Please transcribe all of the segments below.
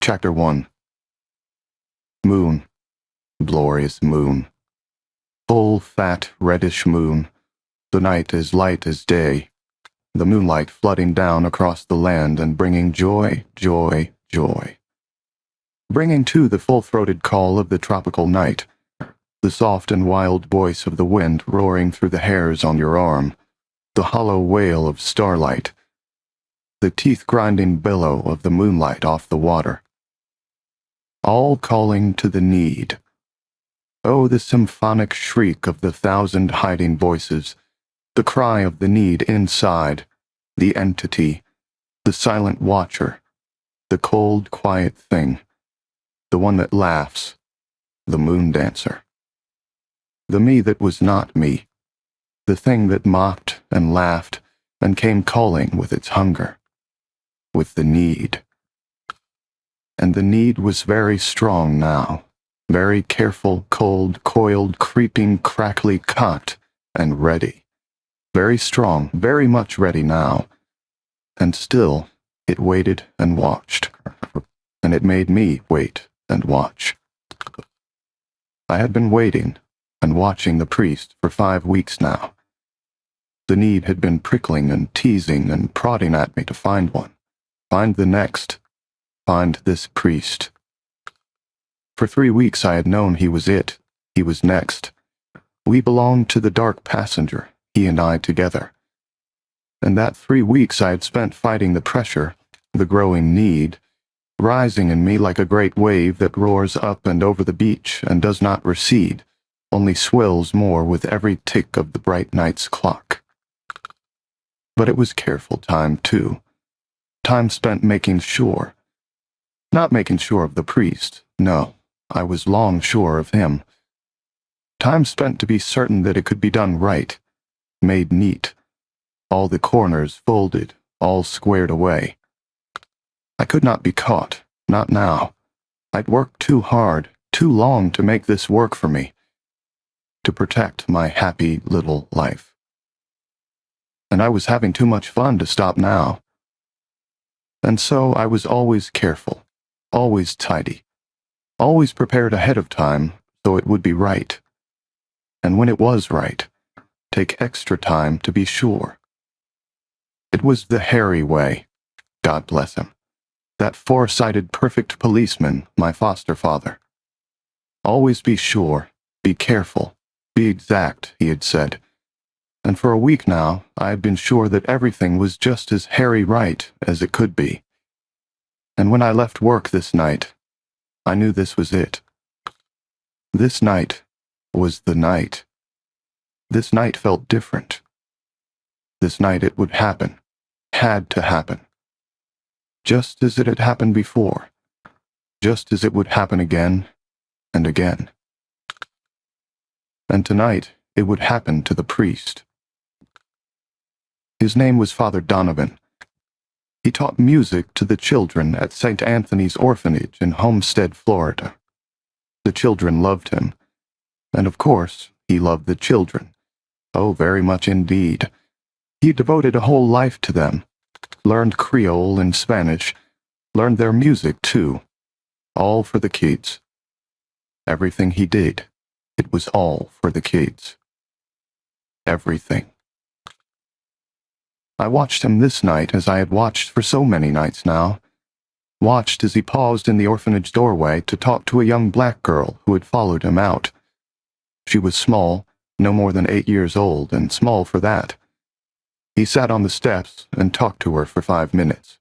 Chapter 1. Moon, glorious moon. Full, fat, reddish moon. The night as light as day. The moonlight flooding down across the land and bringing joy, joy, joy. Bringing too the full-throated call of the tropical night, the soft and wild voice of the wind roaring through the hairs on your arm, the hollow wail of starlight, the teeth-grinding billow of the moonlight off the water. All calling to the need. Oh, the symphonic shriek of the thousand hiding voices, the cry of the need inside, the entity, the silent watcher, the cold, quiet thing, the one that laughs, the moon dancer. The me that was not me, the thing that mocked and laughed and came calling with its hunger, with the need. And the need was very strong now, very careful, cold, coiled, creeping, crackly, caught, and ready. Very strong, very much ready now. And still, it waited and watched, and it made me wait and watch. I had been waiting and watching the priest for 5 weeks now. The need had been prickling and teasing and prodding at me to find one, find the next, find this priest. For 3 weeks I had known he was it, he was next. We belonged to the dark passenger, he and I together. And that 3 weeks I had spent fighting the pressure, the growing need, rising in me like a great wave that roars up and over the beach and does not recede, only swells more with every tick of the bright night's clock. But it was careful time, too. Time spent making sure. Not making sure of the priest, no, I was long sure of him. Time spent to be certain that it could be done right, made neat, all the corners folded, all squared away. I could not be caught, not now. I'd worked too hard, too long to make this work for me, to protect my happy little life. And I was having too much fun to stop now. And so I was always careful. Always tidy, always prepared ahead of time so it would be right. And when it was right, take extra time to be sure. It was the Harry way, God bless him, that far-sighted perfect policeman, my foster father. Always be sure, be careful, be exact, he had said. And for a week now, I had been sure that everything was just as Harry right as it could be. And when I left work this night, I knew this was it. This night was the night. This night felt different. This night it would happen, had to happen. Just as it had happened before, just as it would happen again and again. And tonight it would happen to the priest. His name was Father Donovan. He taught music to the children at St. Anthony's Orphanage in Homestead, Florida. The children loved him. And of course, he loved the children. Oh, very much indeed. He devoted a whole life to them. Learned Creole and Spanish. Learned their music, too. All for the kids. Everything he did, it was all for the kids. Everything. I watched him this night as I had watched for so many nights now. Watched as he paused in the orphanage doorway to talk to a young black girl who had followed him out. She was small, no more than 8 years old, and small for that. He sat on the steps and talked to her for 5 minutes.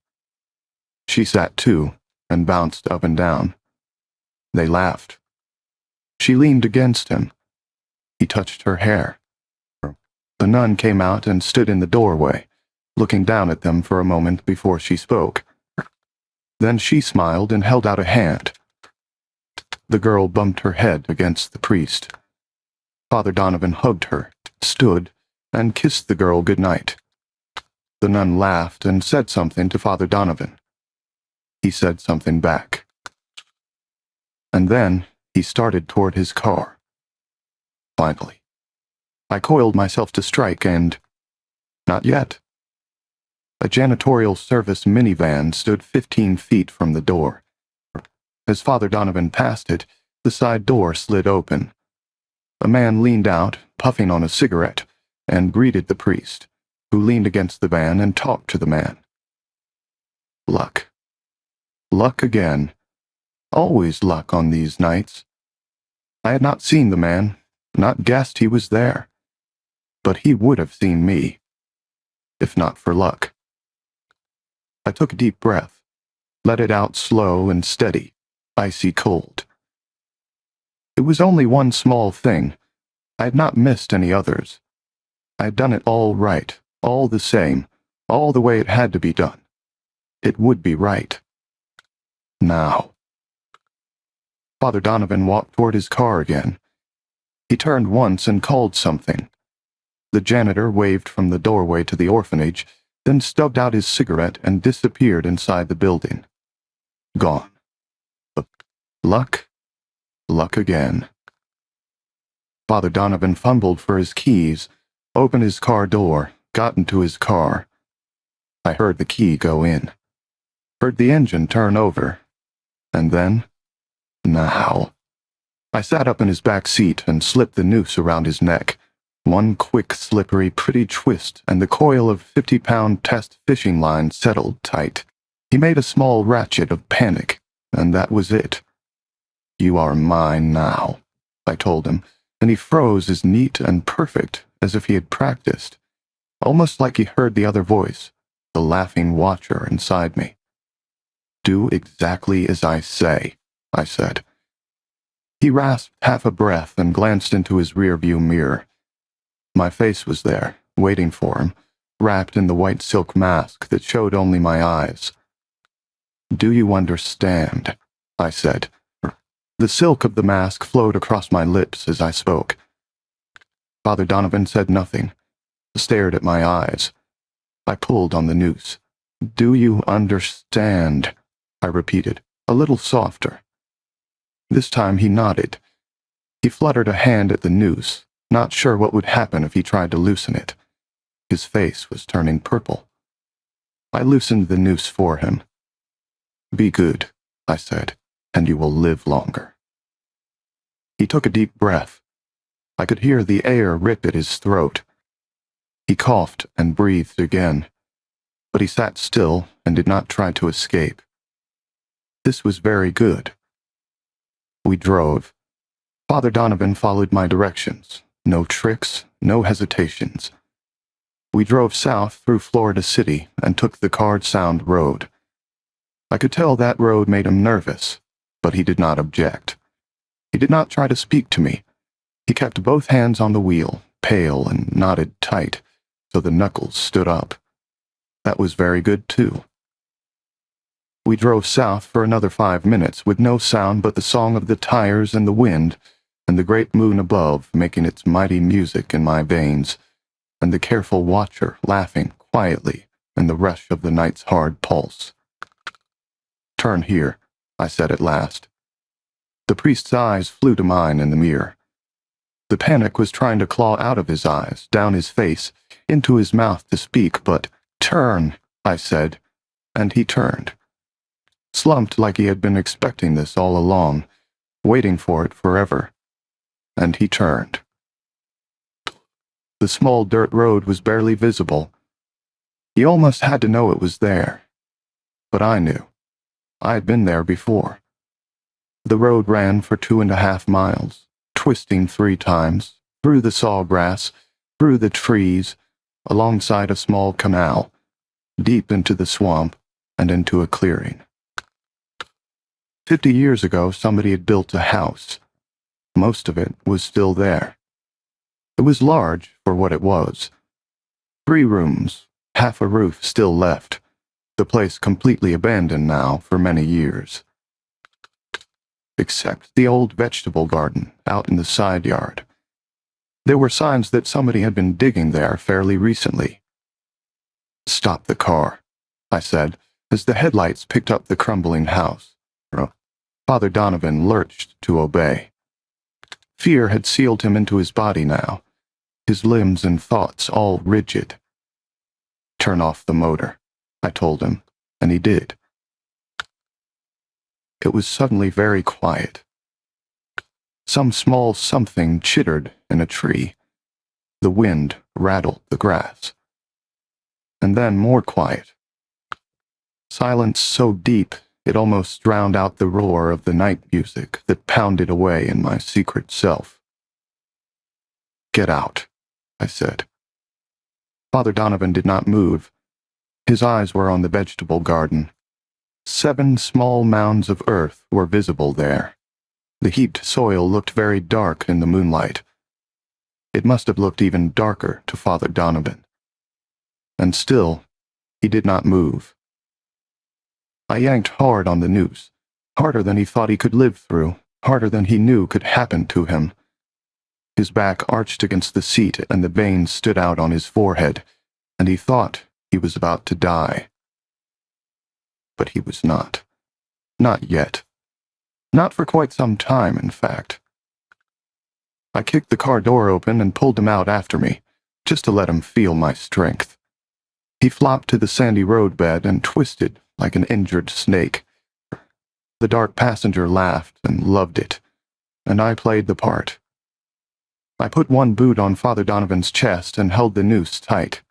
She sat too, and bounced up and down. They laughed. She leaned against him. He touched her hair. The nun came out and stood in the doorway, looking down at them for a moment before she spoke. Then she smiled and held out a hand. The girl bumped her head against the priest. Father Donovan hugged her, stood, and kissed the girl good night. The nun laughed and said something to Father Donovan. He said something back. And then he started toward his car. Finally. I coiled myself to strike and... not yet. A janitorial service minivan stood 15 feet from the door. As Father Donovan passed it, the side door slid open. A man leaned out, puffing on a cigarette, and greeted the priest, who leaned against the van and talked to the man. Luck. Luck again. Always luck on these nights. I had not seen the man, not guessed he was there. But he would have seen me, if not for luck. I took a deep breath, let it out slow and steady, icy cold. It was only one small thing. I had not missed any others. I had done it all right, all the same, all the way it had to be done. It would be right. Now. Father Donovan walked toward his car again. He turned once and called something. The janitor waved from the doorway to the orphanage, then stubbed out his cigarette and disappeared inside the building. Gone. Luck? Luck again. Father Donovan fumbled for his keys, opened his car door, got into his car. I heard the key go in. Heard the engine turn over. And then, now. I sat up in his back seat and slipped the noose around his neck. One quick, slippery, pretty twist, and the coil of 50-pound test fishing line settled tight. He made a small ratchet of panic, and that was it. "You are mine now," I told him, and he froze as neat and perfect as if he had practiced, almost like he heard the other voice, the laughing watcher inside me. "Do exactly as I say," I said. He rasped half a breath and glanced into his rearview mirror. My face was there, waiting for him, wrapped in the white silk mask that showed only my eyes. "Do you understand?" I said. The silk of the mask flowed across my lips as I spoke. Father Donovan said nothing, stared at my eyes. I pulled on the noose. "Do you understand?" I repeated, a little softer. This time he nodded. He fluttered a hand at the noose, not sure what would happen if he tried to loosen it. His face was turning purple. I loosened the noose for him. "Be good," I said, "and you will live longer." He took a deep breath. I could hear the air rip at his throat. He coughed and breathed again, but he sat still and did not try to escape. This was very good. We drove. Father Donovan followed my directions. No tricks, no hesitations. We drove south through Florida City and took the Card Sound Road. I could tell that road made him nervous, but he did not object. He did not try to speak to me. He kept both hands on the wheel, pale and knotted tight, so the knuckles stood up. That was very good, too. We drove south for another 5 minutes with no sound but the song of the tires and the wind, and the great moon above making its mighty music in my veins, and the careful watcher laughing quietly in the rush of the night's hard pulse. "Turn here," I said at last. The priest's eyes flew to mine in the mirror. The panic was trying to claw out of his eyes, down his face, into his mouth to speak, but "Turn," I said, and he turned. Slumped like he had been expecting this all along, waiting for it forever. And he turned. The small dirt road was barely visible. He almost had to know it was there. But I knew. I had been there before. The road ran for 2.5 miles, twisting 3 times, through the sawgrass, through the trees, alongside a small canal, deep into the swamp, and into a clearing. 50 years ago, somebody had built a house. Most of it was still there. It was large for what it was. 3 rooms, half a roof still left, the place completely abandoned now for many years. Except the old vegetable garden out in the side yard. There were signs that somebody had been digging there fairly recently. "Stop the car," I said, as the headlights picked up the crumbling house. Father Donovan lurched to obey. Fear had sealed him into his body now, his limbs and thoughts all rigid. "Turn off the motor," I told him, and he did. it was suddenly very quiet. Some small something chittered in a tree. The wind rattled the grass. And then more quiet. Silence so deep it almost drowned out the roar of the night music that pounded away in my secret self. "Get out," I said. Father Donovan did not move. His eyes were on the vegetable garden. 7 small mounds of earth were visible there. The heaped soil looked very dark in the moonlight. It must have looked even darker to Father Donovan. And still, he did not move. I yanked hard on the noose, harder than he thought he could live through, harder than he knew could happen to him. His back arched against the seat and the veins stood out on his forehead, and he thought he was about to die. But he was not. Not yet. Not for quite some time, in fact. I kicked the car door open and pulled him out after me, just to let him feel my strength. He flopped to the sandy roadbed and twisted like an injured snake. The dark passenger laughed and loved it, and I played the part. I put one boot on Father Donovan's chest and held the noose tight.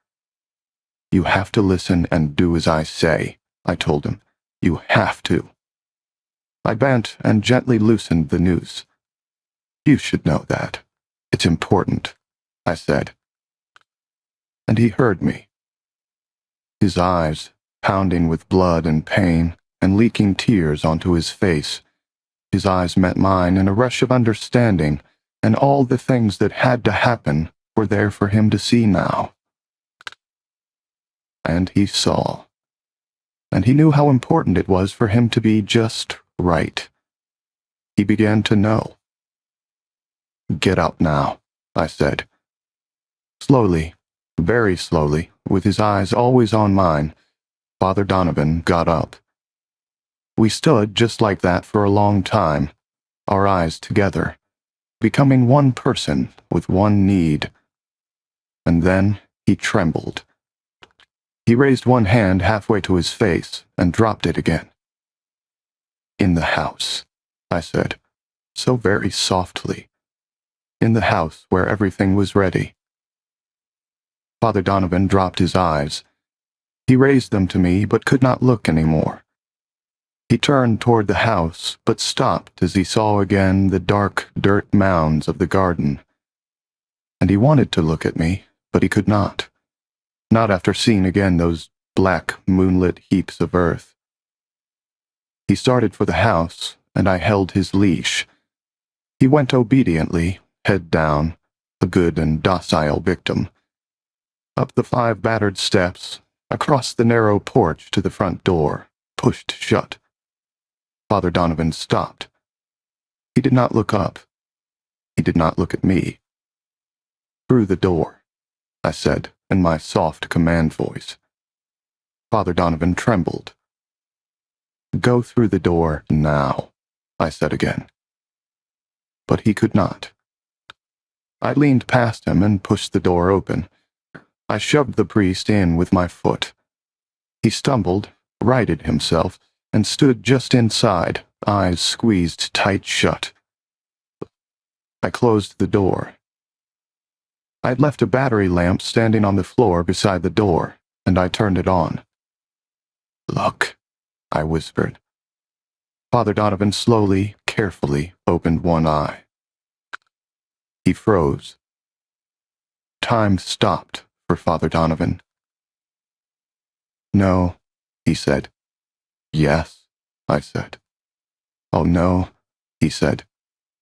"You have to listen and do as I say," I told him. "You have to." I bent and gently loosened the noose. "You should know that. It's important," I said. And he heard me. His eyes, pounding with blood and pain, and leaking tears onto his face. His eyes met mine in a rush of understanding, and all the things that had to happen were there for him to see now. And he saw. And he knew how important it was for him to be just right. He began to know. "Get up now," I said. Slowly, very slowly, with his eyes always on mine, Father Donovan got up. We stood just like that for a long time, our eyes together, becoming one person with one need. And then he trembled. He raised one hand halfway to his face and dropped it again. "In the house," I said, so very softly. "In the house where everything was ready." Father Donovan dropped his eyes. He raised them to me but could not look any more. He turned toward the house but stopped as he saw again the dark dirt mounds of the garden. And he wanted to look at me, but he could not. Not after seeing again those black moonlit heaps of earth. He started for the house, and I held his leash. He went obediently, head down, a good and docile victim. Up the 5 battered steps, across the narrow porch to the front door, pushed shut. Father Donovan stopped. He did not look up. He did not look at me. "Through the door," I said in my soft command voice. Father Donovan trembled. "Go through the door now," I said again. But he could not. I leaned past him and pushed the door open. I shoved the priest in with my foot. He stumbled, righted himself, and stood just inside, eyes squeezed tight shut. I closed the door. I'd left a battery lamp standing on the floor beside the door, and I turned it on. "Look," I whispered. Father Donovan slowly, carefully opened one eye. He froze. Time stopped for Father Donovan. "No," he said. "Yes," I said. "Oh, no," he said.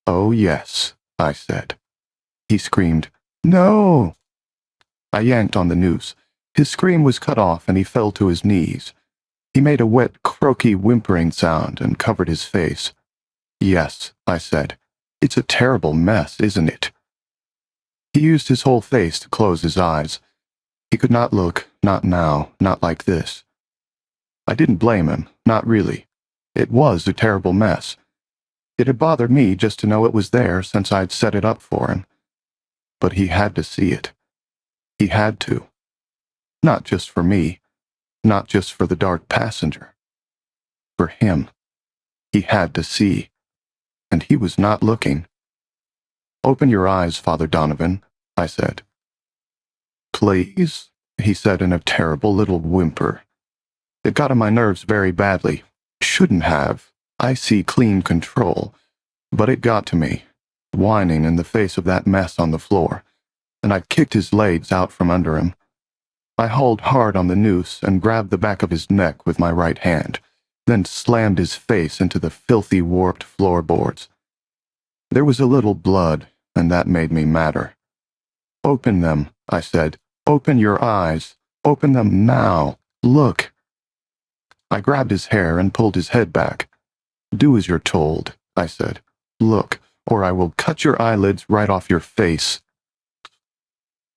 "Oh, yes," I said. He screamed, "No!" I yanked on the noose. His scream was cut off and he fell to his knees. He made a wet, croaky, whimpering sound and covered his face. "Yes," I said. "It's a terrible mess, isn't it?" He used his whole face to close his eyes. He could not look, not now, not like this. I didn't blame him, not really. It was a terrible mess. It had bothered me just to know it was there since I'd set it up for him. But he had to see it. He had to. Not just for me, not just for the dark passenger. For him. He had to see, and he was not looking. "Open your eyes, Father Donovan," I said. "Please," he said in a terrible little whimper. It got on my nerves very badly. Shouldn't have. I see clean control. But it got to me, whining in the face of that mess on the floor, and I kicked his legs out from under him. I hauled hard on the noose and grabbed the back of his neck with my right hand, then slammed his face into the filthy, warped floorboards. There was a little blood, and that made me madder. "Open them," I said. "Open your eyes. Open them now. Look." I grabbed his hair and pulled his head back. "Do as you're told," I said. "Look, or I will cut your eyelids right off your face."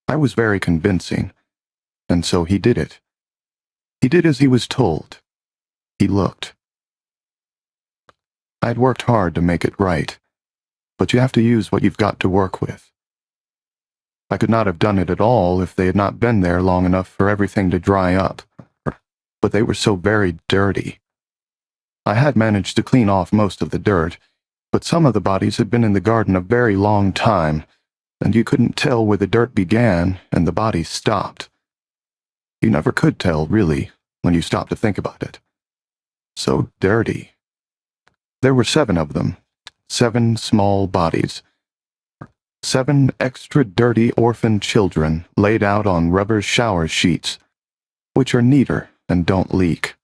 I was very convincing, and so he did it. He did as he was told. He looked. I'd worked hard to make it right, but you have to use what you've got to work with. I could not have done it at all if they had not been there long enough for everything to dry up, but they were so very dirty. I had managed to clean off most of the dirt, but some of the bodies had been in the garden a very long time, and you couldn't tell where the dirt began and the bodies stopped. You never could tell, really, when you stopped to think about it. So dirty. There were 7 of them, 7 small bodies. 7 extra dirty orphan children laid out on rubber shower sheets, which are neater and don't leak.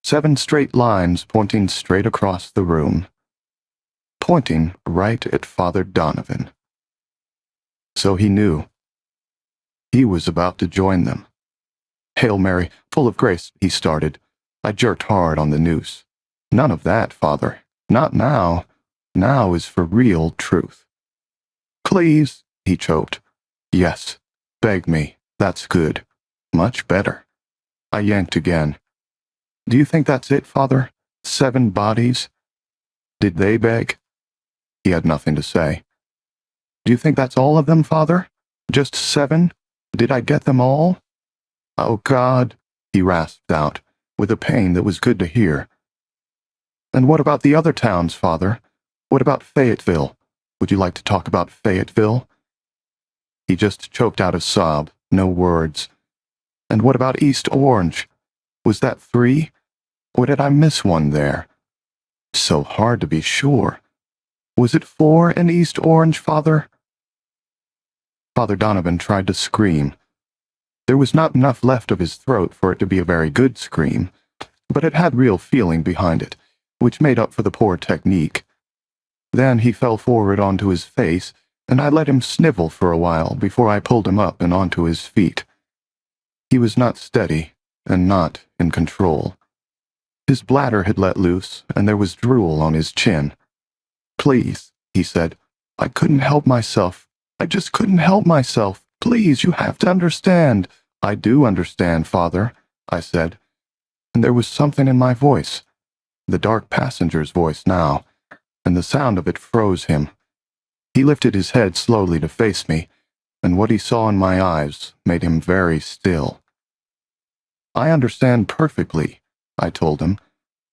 7 straight lines pointing straight across the room, pointing right at Father Donovan. So he knew. He was about to join them. "Hail Mary, full of grace," he started. I jerked hard on the noose. "None of that, Father. Not now. Now is for real truth." "Please," he choked. "Yes. Beg me. That's good. Much better." I yanked again. "Do you think that's it, Father? 7 bodies?" "Did they beg?" He had nothing to say. "Do you think that's all of them, Father? Just 7? Did I get them all?" "Oh, God," he rasped out, with a pain that was good to hear. "And what about the other towns, Father? What about Fayetteville? Would you like to talk about Fayetteville?" He just choked out a sob, no words. "And what about East Orange? Was that 3? Or did I miss one there? So hard to be sure. Was it 4 in East Orange, Father?" Father Donovan tried to scream. There was not enough left of his throat for it to be a very good scream, but it had real feeling behind it, which made up for the poor technique. Then he fell forward onto his face, and I let him snivel for a while before I pulled him up and onto his feet. He was not steady, and not in control. His bladder had let loose, and there was drool on his chin. "Please," he said. "I couldn't help myself. I just couldn't help myself. Please, you have to understand." "I do understand, Father," I said. And there was something in my voice, the dark passenger's voice now, and the sound of it froze him. He lifted his head slowly to face me, and what he saw in my eyes made him very still. "I understand perfectly," I told him,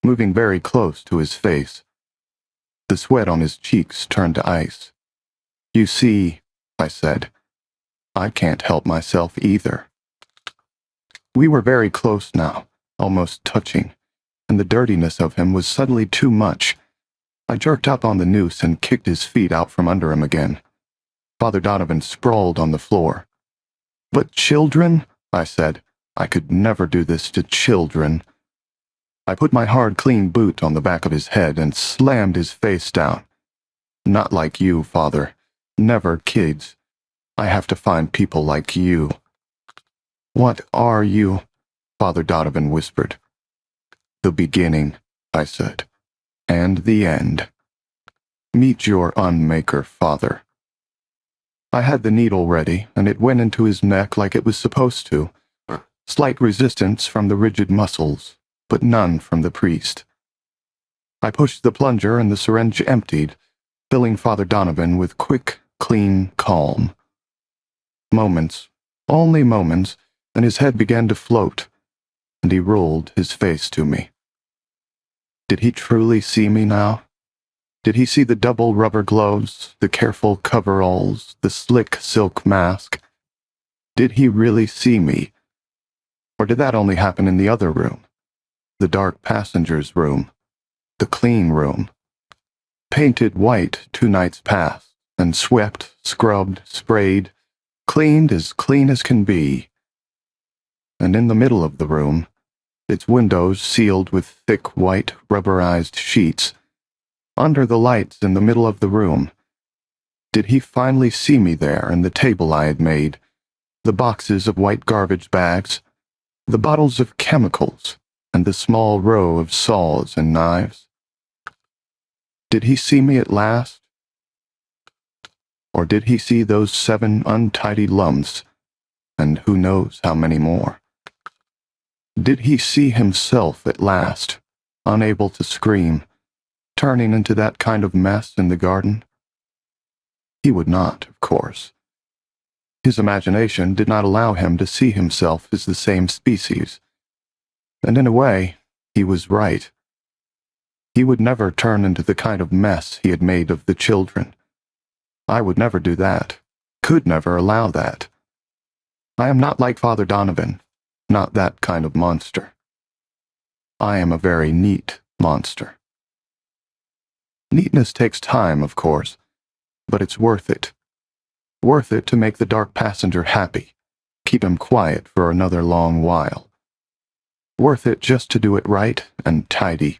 moving very close to his face. The sweat on his cheeks turned to ice. "You see," I said, "I can't help myself either." We were very close now, almost touching, and the dirtiness of him was suddenly too much. I jerked up on the noose and kicked his feet out from under him again. Father Donovan sprawled on the floor. "But children," I said. "I could never do this to children." I put my hard, clean boot on the back of his head and slammed his face down. "Not like you, Father. Never kids. I have to find people like you." "What are you?" Father Donovan whispered. "The beginning," I said, "and the end. Meet your unmaker, Father." I had the needle ready, and it went into his neck like it was supposed to. Slight resistance from the rigid muscles, but none from the priest. I pushed the plunger and the syringe emptied, filling Father Donovan with quick, clean calm. Moments, only moments, and his head began to float, and he rolled his face to me. Did he truly see me now? Did he see the double rubber gloves, the careful coveralls, the slick silk mask? Did he really see me? Or did that only happen in the other room? The dark passenger's room. The clean room. Painted white 2 nights past, and swept, scrubbed, sprayed, cleaned as clean as can be. And in the middle of the room, its windows sealed with thick white rubberized sheets, under the lights in the middle of the room, did he finally see me there and the table I had made, the boxes of white garbage bags, the bottles of chemicals, and the small row of saws and knives? Did he see me at last? Or did he see those 7 untidy lumps, and who knows how many more? Did he see himself at last, unable to scream, turning into that kind of mess in the garden? He would not, of course. His imagination did not allow him to see himself as the same species. And in a way, he was right. He would never turn into the kind of mess he had made of the children. I would never do that, could never allow that. I am not like Father Donovan, not that kind of monster. I am a very neat monster. Neatness takes time, of course, but it's worth it. Worth it to make the dark passenger happy, keep him quiet for another long while. Worth it just to do it right and tidy.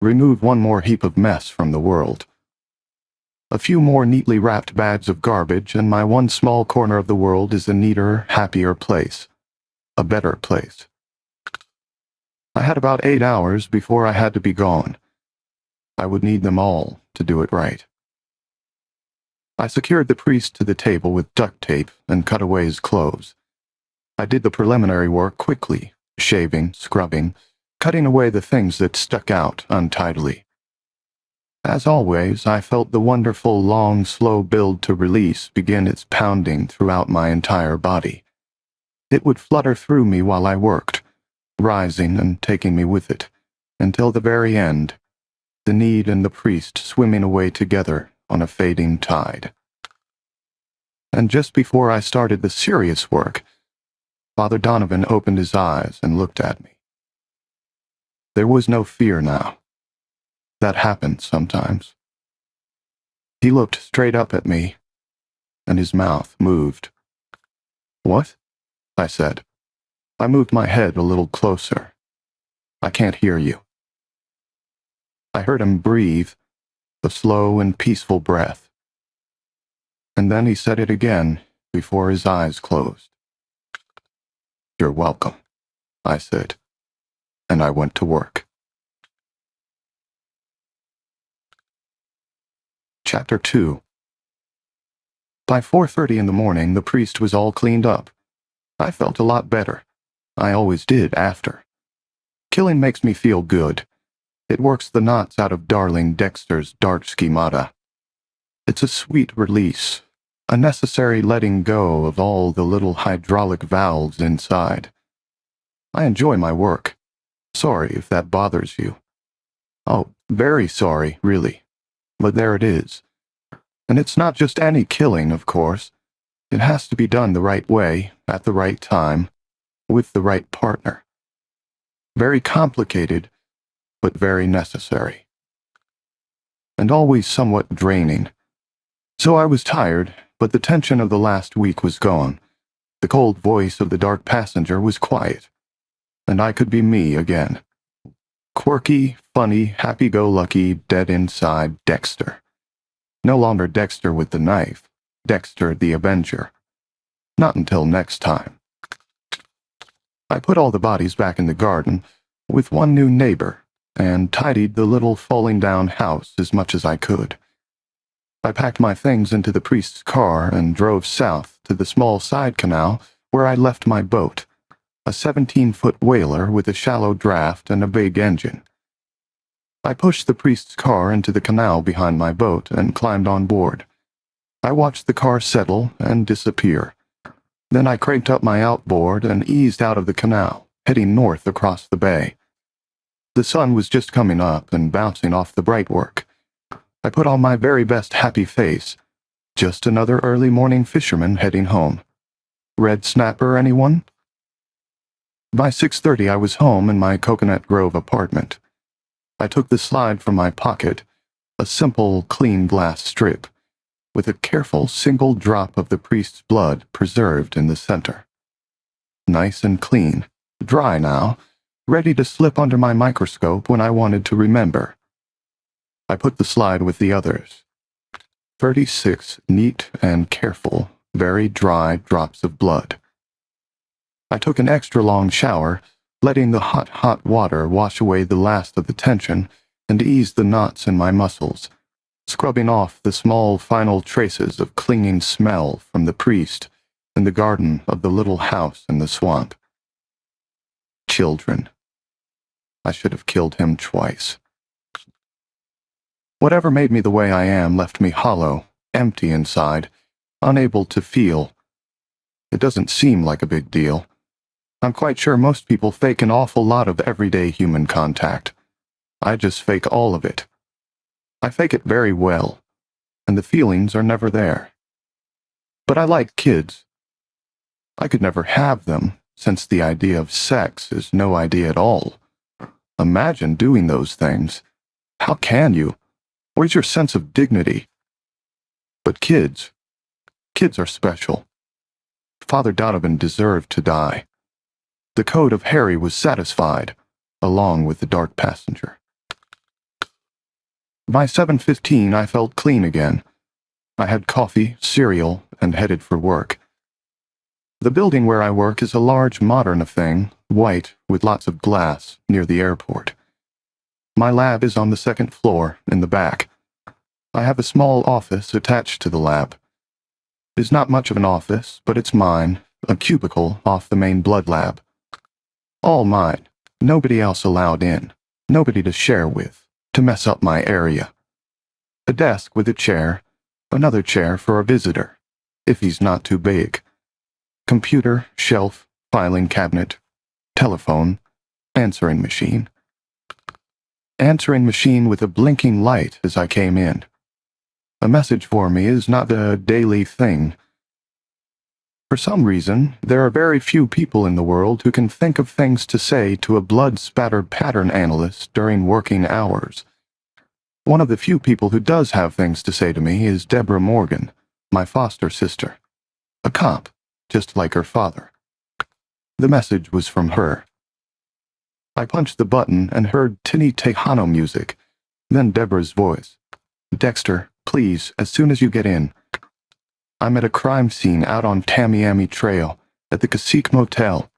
Remove one more heap of mess from the world. A few more neatly wrapped bags of garbage, and my one small corner of the world is a neater, happier place. A better place. I had about 8 hours before I had to be gone. I would need them all to do it right. I secured the priest to the table with duct tape and cut away his clothes. I did the preliminary work quickly, shaving, scrubbing, cutting away the things that stuck out untidily. As always, I felt the wonderful, long, slow build to release begin its pounding throughout my entire body. It would flutter through me while I worked, rising and taking me with it, until the very end, the need and the priest swimming away together on a fading tide. And just before I started the serious work, Father Donovan opened his eyes and looked at me. There was no fear now. That happens sometimes. He looked straight up at me, and his mouth moved. "What?" I said. I moved my head a little closer. "I can't hear you." I heard him breathe, a slow and peaceful breath. And then he said it again before his eyes closed. "You're welcome," I said, and I went to work. Chapter 2. By 4:30 in the morning, the priest was all cleaned up. I felt a lot better. I always did after. Killing makes me feel good. It works the knots out of darling Dexter's dark schemata. It's a sweet release, a necessary letting go of all the little hydraulic valves inside. I enjoy my work. Sorry if that bothers you. Oh, very sorry, really. But there it is. And it's not just any killing, of course. It has to be done the right way, at the right time, with the right partner. Very complicated, but very necessary. And always somewhat draining. So I was tired, but the tension of the last week was gone. The cold voice of the dark passenger was quiet, and I could be me again. Quirky, funny, happy-go-lucky, dead-inside Dexter. No longer Dexter with the knife, Dexter the Avenger. Not until next time. I put all the bodies back in the garden, with one new neighbor, and tidied the little falling-down house as much as I could. I packed my things into the priest's car and drove south to the small side canal where I left my boat, a 17-foot whaler with a shallow draft and a big engine. I pushed the priest's car into the canal behind my boat and climbed on board. I watched the car settle and disappear. Then I cranked up my outboard and eased out of the canal, heading north across the bay. The sun was just coming up and bouncing off the brightwork. I put on my very best happy face. Just another early morning fisherman heading home. Red snapper, anyone? By 6:30 I was home in my Coconut Grove apartment. I took the slide from my pocket, a simple, clean glass strip, with a careful single drop of the priest's blood preserved in the center. Nice and clean, dry now, ready to slip under my microscope when I wanted to remember. I put the slide with the others. 36 neat and careful, very dry drops of blood. I took an extra long shower, letting the hot water wash away the last of the tension and ease the knots in my muscles, scrubbing off the small final traces of clinging smell from the priest in the garden of the little house in the swamp. Children. I should have killed him twice. Whatever made me the way I am left me hollow, empty inside, unable to feel. It doesn't seem like a big deal. I'm quite sure most people fake an awful lot of everyday human contact. I just fake all of it. I fake it very well, and the feelings are never there. But I like kids. I could never have them, since the idea of sex is no idea at all. Imagine doing those things. How can you? Where's your sense of dignity? But kids are special. Father Donovan deserved to die. The code of Harry was satisfied, along with the dark passenger. By 7:15 I felt clean again. I had coffee, cereal, and headed for work. The building where I work is a large modern thing, white, with lots of glass, near the airport. My lab is on the second floor, in the back. I have a small office attached to the lab. It is not much of an office, but it's mine, a cubicle off the main blood lab. All mine, nobody else allowed in, nobody to share with, to mess up my area. A desk with a chair, another chair for a visitor, if he's not too big. Computer, shelf, filing cabinet, telephone, answering machine. Answering machine with a blinking light as I came in. A message for me is not a daily thing. For some reason, there are very few people in the world who can think of things to say to a blood-spattered pattern analyst during working hours. One of the few people who does have things to say to me is Deborah Morgan, my foster sister. A cop, just like her father. The message was from her. I punched the button and heard tinny Tejano music, then Deborah's voice. "Dexter, please, as soon as you get in. I'm at a crime scene out on Tamiami Trail, at the Cacique Motel."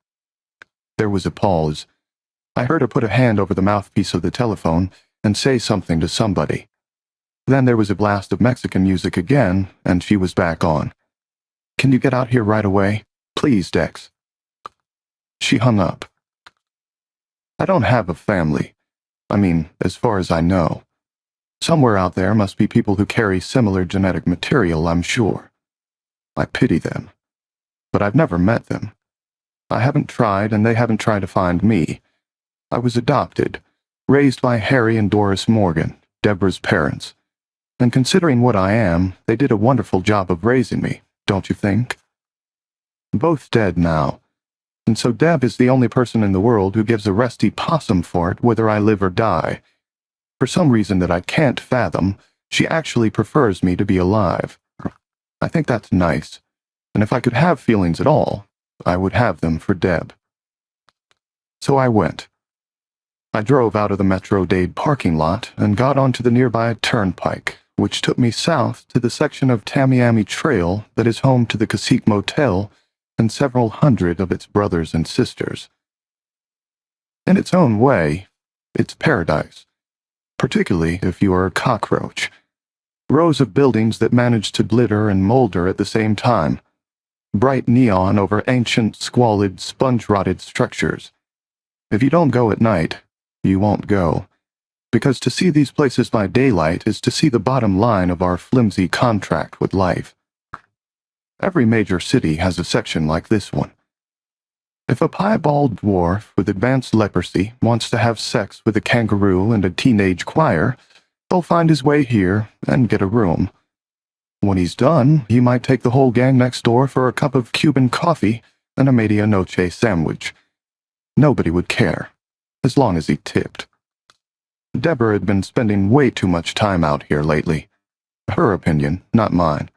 There was a pause. I heard her put a hand over the mouthpiece of the telephone and say something to somebody. Then there was a blast of Mexican music again, and she was back on. "Can you get out here right away? Please, Dex." She hung up. I don't have a family. I mean, as far as I know. Somewhere out there must be people who carry similar genetic material, I'm sure. I pity them. But I've never met them. I haven't tried, and they haven't tried to find me. I was adopted, raised by Harry and Doris Morgan, Deborah's parents. And considering what I am, they did a wonderful job of raising me, don't you think? Both dead now. And so Deb is the only person in the world who gives a rusty possum fart whether I live or die. For some reason that I can't fathom, she actually prefers me to be alive. I think that's nice, and if I could have feelings at all, I would have them for Deb. So I went. I drove out of the Metro-Dade parking lot and got onto the nearby turnpike, which took me south to the section of Tamiami Trail that is home to the Cacique Motel and several hundred of its brothers and sisters. In its own way, it's paradise, particularly if you are a cockroach. Rows of buildings that manage to glitter and molder at the same time. Bright neon over ancient, squalid, sponge-rotted structures. If you don't go at night, you won't go. Because to see these places by daylight is to see the bottom line of our flimsy contract with life. Every major city has a section like this one. If a piebald dwarf with advanced leprosy wants to have sex with a kangaroo and a teenage choir, he'll find his way here and get a room. When he's done, he might take the whole gang next door for a cup of Cuban coffee and a medianoche sandwich. Nobody would care, as long as he tipped. Deborah had been spending way too much time out here lately. Her opinion, not mine.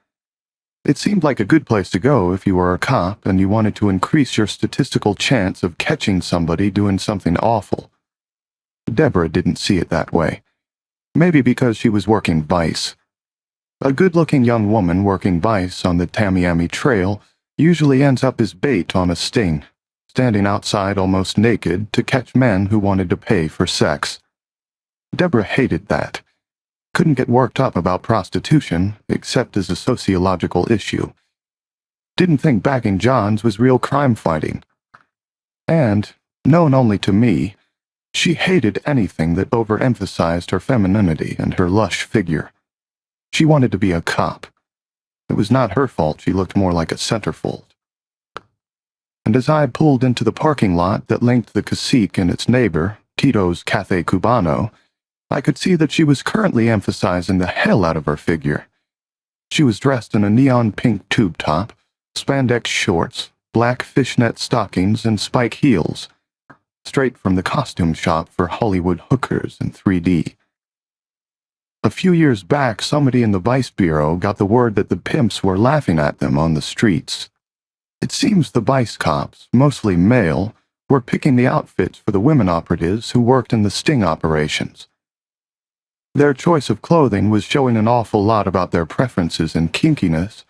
It seemed like a good place to go if you were a cop and you wanted to increase your statistical chance of catching somebody doing something awful. Deborah didn't see it that way. Maybe because she was working Vice. A good-looking young woman working Vice on the Tamiami Trail usually ends up as bait on a sting, standing outside almost naked to catch men who wanted to pay for sex. Deborah hated that. Couldn't get worked up about prostitution, except as a sociological issue. Didn't think backing Johns was real crime fighting. And, known only to me, she hated anything that overemphasized her femininity and her lush figure. She wanted to be a cop. It was not her fault she looked more like a centerfold. And as I pulled into the parking lot that linked the cacique and its neighbor, Tito's Cafe Cubano, I could see that she was currently emphasizing the hell out of her figure. She was dressed in a neon pink tube top, spandex shorts, black fishnet stockings, and spike heels, straight from the costume shop for Hollywood hookers in 3D. A few years back, somebody in the Vice Bureau got the word that the pimps were laughing at them on the streets. It seems the Vice cops, mostly male, were picking the outfits for the women operatives who worked in the sting operations. Their choice of clothing was showing an awful lot about their preferences and kinkiness,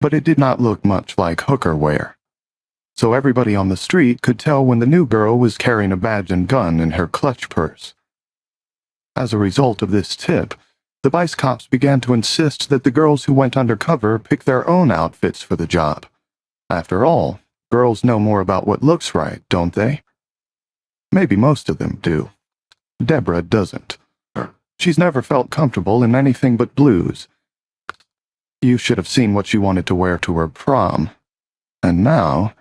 but it did not look much like hooker wear. So everybody on the street could tell when the new girl was carrying a badge and gun in her clutch purse. As a result of this tip, the Vice cops began to insist that the girls who went undercover pick their own outfits for the job. After all, girls know more about what looks right, don't they? Maybe most of them do. Deborah doesn't. She's never felt comfortable in anything but blues. You should have seen what she wanted to wear to her prom. And now,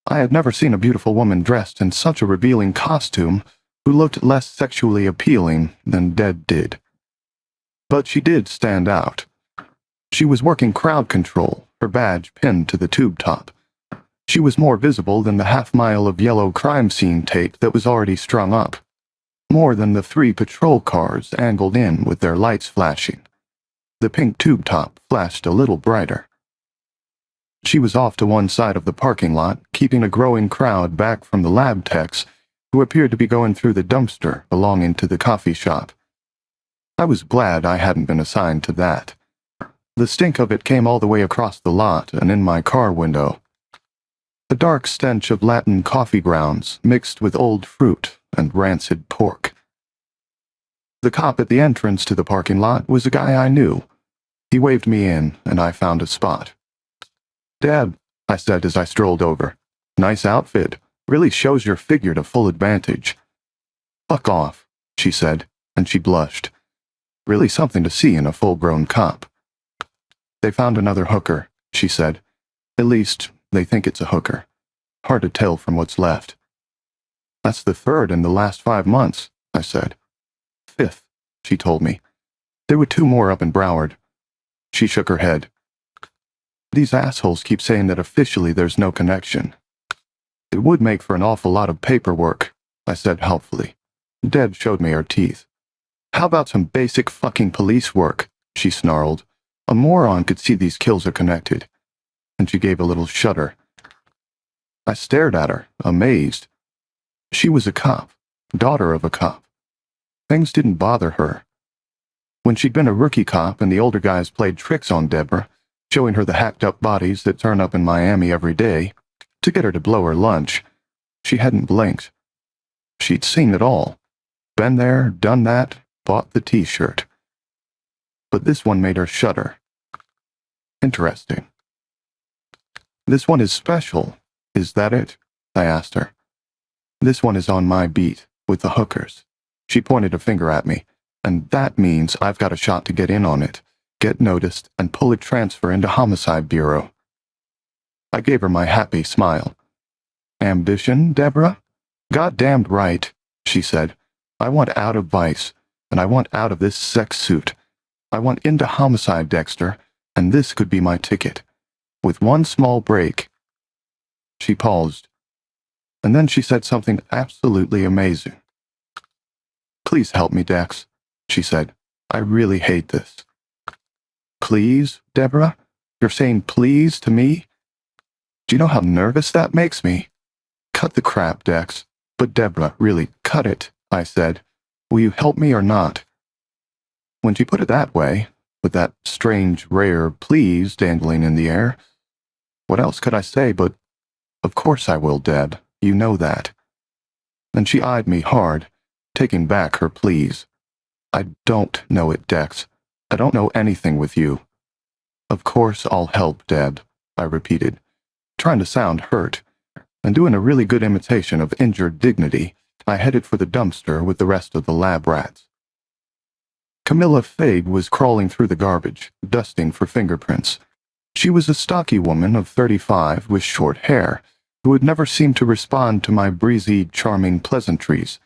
I had never seen a beautiful woman dressed in such a revealing costume who looked less sexually appealing than Deb did. But she did stand out. She was working crowd control, her badge pinned to the tube top. She was more visible than the half-mile of yellow crime scene tape that was already strung up. More than the 3 patrol cars angled in with their lights flashing. The pink tube top flashed a little brighter. She was off to one side of the parking lot, keeping a growing crowd back from the lab techs who appeared to be going through the dumpster belonging to the coffee shop. I was glad I hadn't been assigned to that. The stink of it came all the way across the lot and in my car window. A dark stench of Latin coffee grounds mixed with old fruit and rancid pork. The cop at the entrance to the parking lot was a guy I knew. He waved me in, and I found a spot. "Deb," I said as I strolled over. "Nice outfit. Really shows your figure to full advantage." "Fuck off," she said, and she blushed. Really something to see in a full-grown cop. "They found another hooker," she said. "At least, they think it's a hooker. Hard to tell from what's left." "That's the 3rd in the last 5 months," I said. "5th, she told me. There were 2 more up in Broward." She shook her head. "These assholes keep saying that officially there's no connection." "It would make for an awful lot of paperwork," I said helpfully. Deb showed me her teeth. "How about some basic fucking police work?" she snarled. "A moron could see these kills are connected." And she gave a little shudder. I stared at her, amazed. She was a cop, daughter of a cop. Things didn't bother her. When she'd been a rookie cop and the older guys played tricks on Deborah, showing her the hacked-up bodies that turn up in Miami every day, to get her to blow her lunch, she hadn't blinked. She'd seen it all. Been there, done that, bought the t-shirt. But this one made her shudder. Interesting. "This one is special. Is that it?" I asked her. "This one is on my beat, with the hookers." She pointed a finger at me. "And that means I've got a shot to get in on it, get noticed, and pull a transfer into Homicide Bureau." I gave her my happy smile. Ambition, Deborah? Goddamned right, she said. I want out of Vice, and I want out of this sex suit. I want into homicide, Dexter, and this could be my ticket. With one small break. She paused, and then she said something absolutely amazing. Please help me, Dex, she said. I really hate this. Please, Deborah? You're saying please to me? Do you know how nervous that makes me? Cut the crap, Dex. But Deborah, really, cut it, I said. Will you help me or not? When she put it that way, with that strange, rare please dangling in the air, what else could I say but, of course I will, Deb, you know that. Then she eyed me hard, taking back her please. I don't know it, Dex. I don't know anything with you. Of course I'll help, Deb, I repeated, trying to sound hurt, and doing a really good imitation of injured dignity. I headed for the dumpster with the rest of the lab rats. Camilla Fague was crawling through the garbage, dusting for fingerprints. She was a stocky woman of 35 with short hair, who had never seemed to respond to my breezy, charming pleasantries.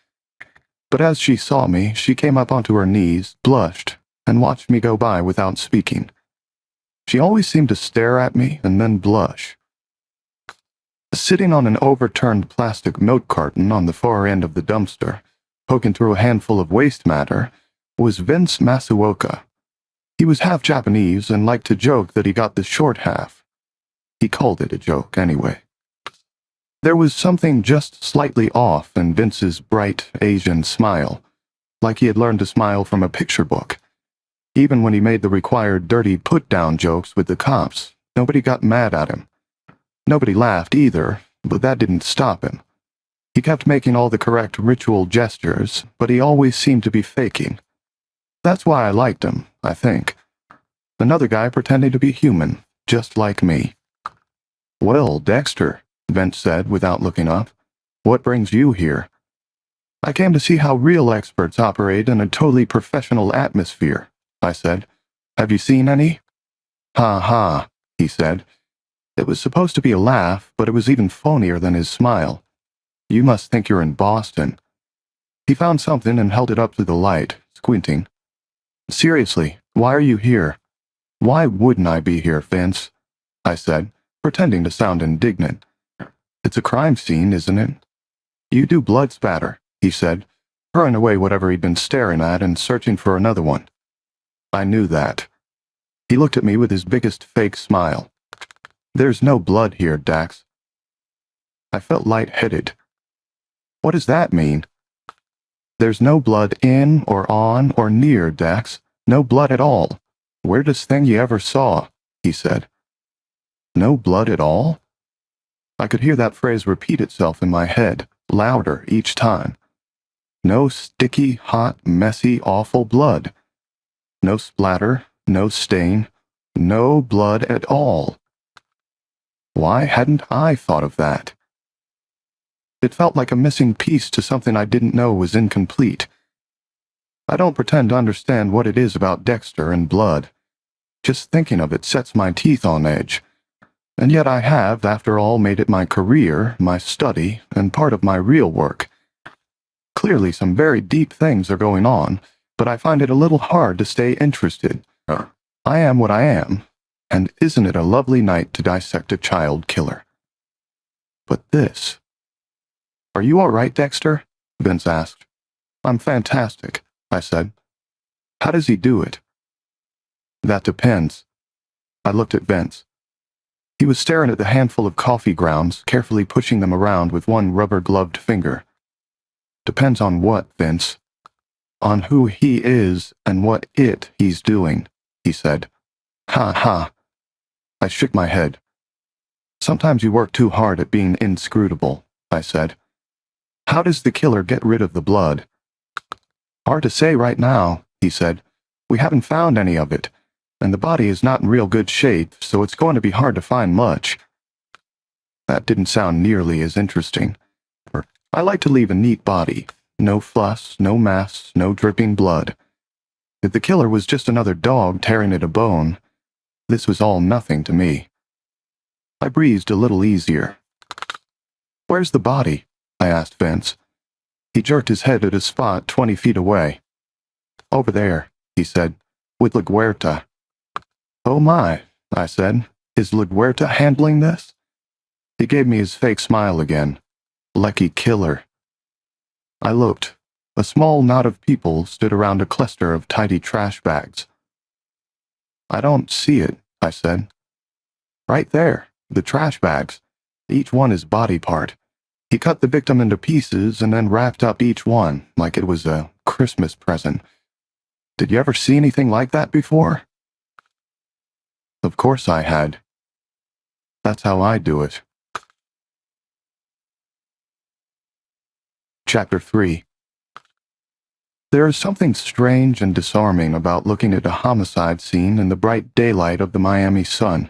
But as she saw me, she came up onto her knees, blushed, and watched me go by without speaking. She always seemed to stare at me and then blush. Sitting on an overturned plastic milk carton on the far end of the dumpster, poking through a handful of waste matter, was Vince Masuoka. He was half Japanese and liked to joke that he got the short half. He called it a joke, anyway. There was something just slightly off in Vince's bright Asian smile, like he had learned to smile from a picture book. Even when he made the required dirty put-down jokes with the cops, nobody got mad at him. Nobody laughed either, but that didn't stop him. He kept making all the correct ritual gestures, but he always seemed to be faking. That's why I liked him, I think. Another guy pretending to be human, just like me. Well, Dexter, Vince said without looking up, what brings you here? I came to see how real experts operate in a totally professional atmosphere, I said. Have you seen any? Ha ha, he said. It was supposed to be a laugh, but it was even phonier than his smile. You must think you're in Boston. He found something and held it up to the light, squinting. Seriously, why are you here? Why wouldn't I be here, Vince? I said, pretending to sound indignant. It's a crime scene, isn't it? You do blood spatter, he said, throwing away whatever he'd been staring at and searching for another one. I knew that. He looked at me with his biggest fake smile. There's no blood here, Dax. I felt lightheaded. What does that mean? There's no blood in or on or near, Dax. No blood at all. Weirdest thing you ever saw, he said. No blood at all? I could hear that phrase repeat itself in my head, louder each time. No sticky, hot, messy, awful blood. No splatter, no stain, no blood at all. Why hadn't I thought of that? It felt like a missing piece to something I didn't know was incomplete. I don't pretend to understand what it is about Dexter and blood. Just thinking of it sets my teeth on edge. And yet I have, after all, made it my career, my study, and part of my real work. Clearly some very deep things are going on, but I find it a little hard to stay interested. I am what I am, and isn't it a lovely night to dissect a child killer? But this... Are you all right, Dexter? Vince asked. I'm fantastic, I said. How does he do it? That depends. I looked at Vince. He was staring at the handful of coffee grounds, carefully pushing them around with one rubber-gloved finger. Depends on what, Vince? On who he is and what he's doing, he said. Ha ha. I shook my head. Sometimes you work too hard at being inscrutable, I said. How does the killer get rid of the blood? Hard to say right now, he said. We haven't found any of it, and the body is not in real good shape, so it's going to be hard to find much. That didn't sound nearly as interesting. I like to leave a neat body. No fuss, no mess, no dripping blood. If the killer was just another dog tearing at a bone, this was all nothing to me. I breathed a little easier. "Where's the body?" I asked Vince. He jerked his head at a spot 20 feet away. "Over there," he said, "with La Guerta." "Oh my," I said. "Is La Guerta handling this?" He gave me his fake smile again. "Lucky killer." I looked. A small knot of people stood around a cluster of tidy trash bags. "I don't see it," I said. "Right there, the trash bags. Each one is body part. He cut the victim into pieces and then wrapped up each one like it was a Christmas present. Did you ever see anything like that before?" Of course I had. That's how I do it. Chapter 3. There is something strange and disarming about looking at a homicide scene in the bright daylight of the Miami sun.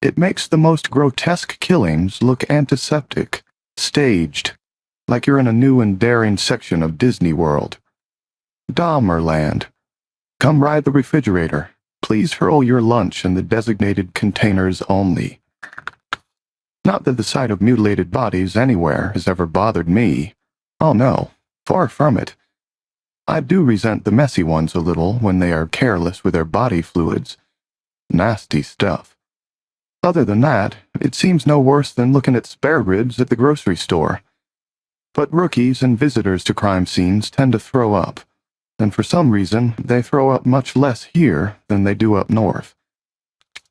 It makes the most grotesque killings look antiseptic, staged, like you're in a new and daring section of Disney World. Dahmerland. Come ride the refrigerator. Please hurl your lunch in the designated containers only. Not that the sight of mutilated bodies anywhere has ever bothered me. Oh no, far from it. I do resent the messy ones a little when they are careless with their body fluids. Nasty stuff. Other than that, it seems no worse than looking at spare ribs at the grocery store. But rookies and visitors to crime scenes tend to throw up, and for some reason they throw up much less here than they do up north.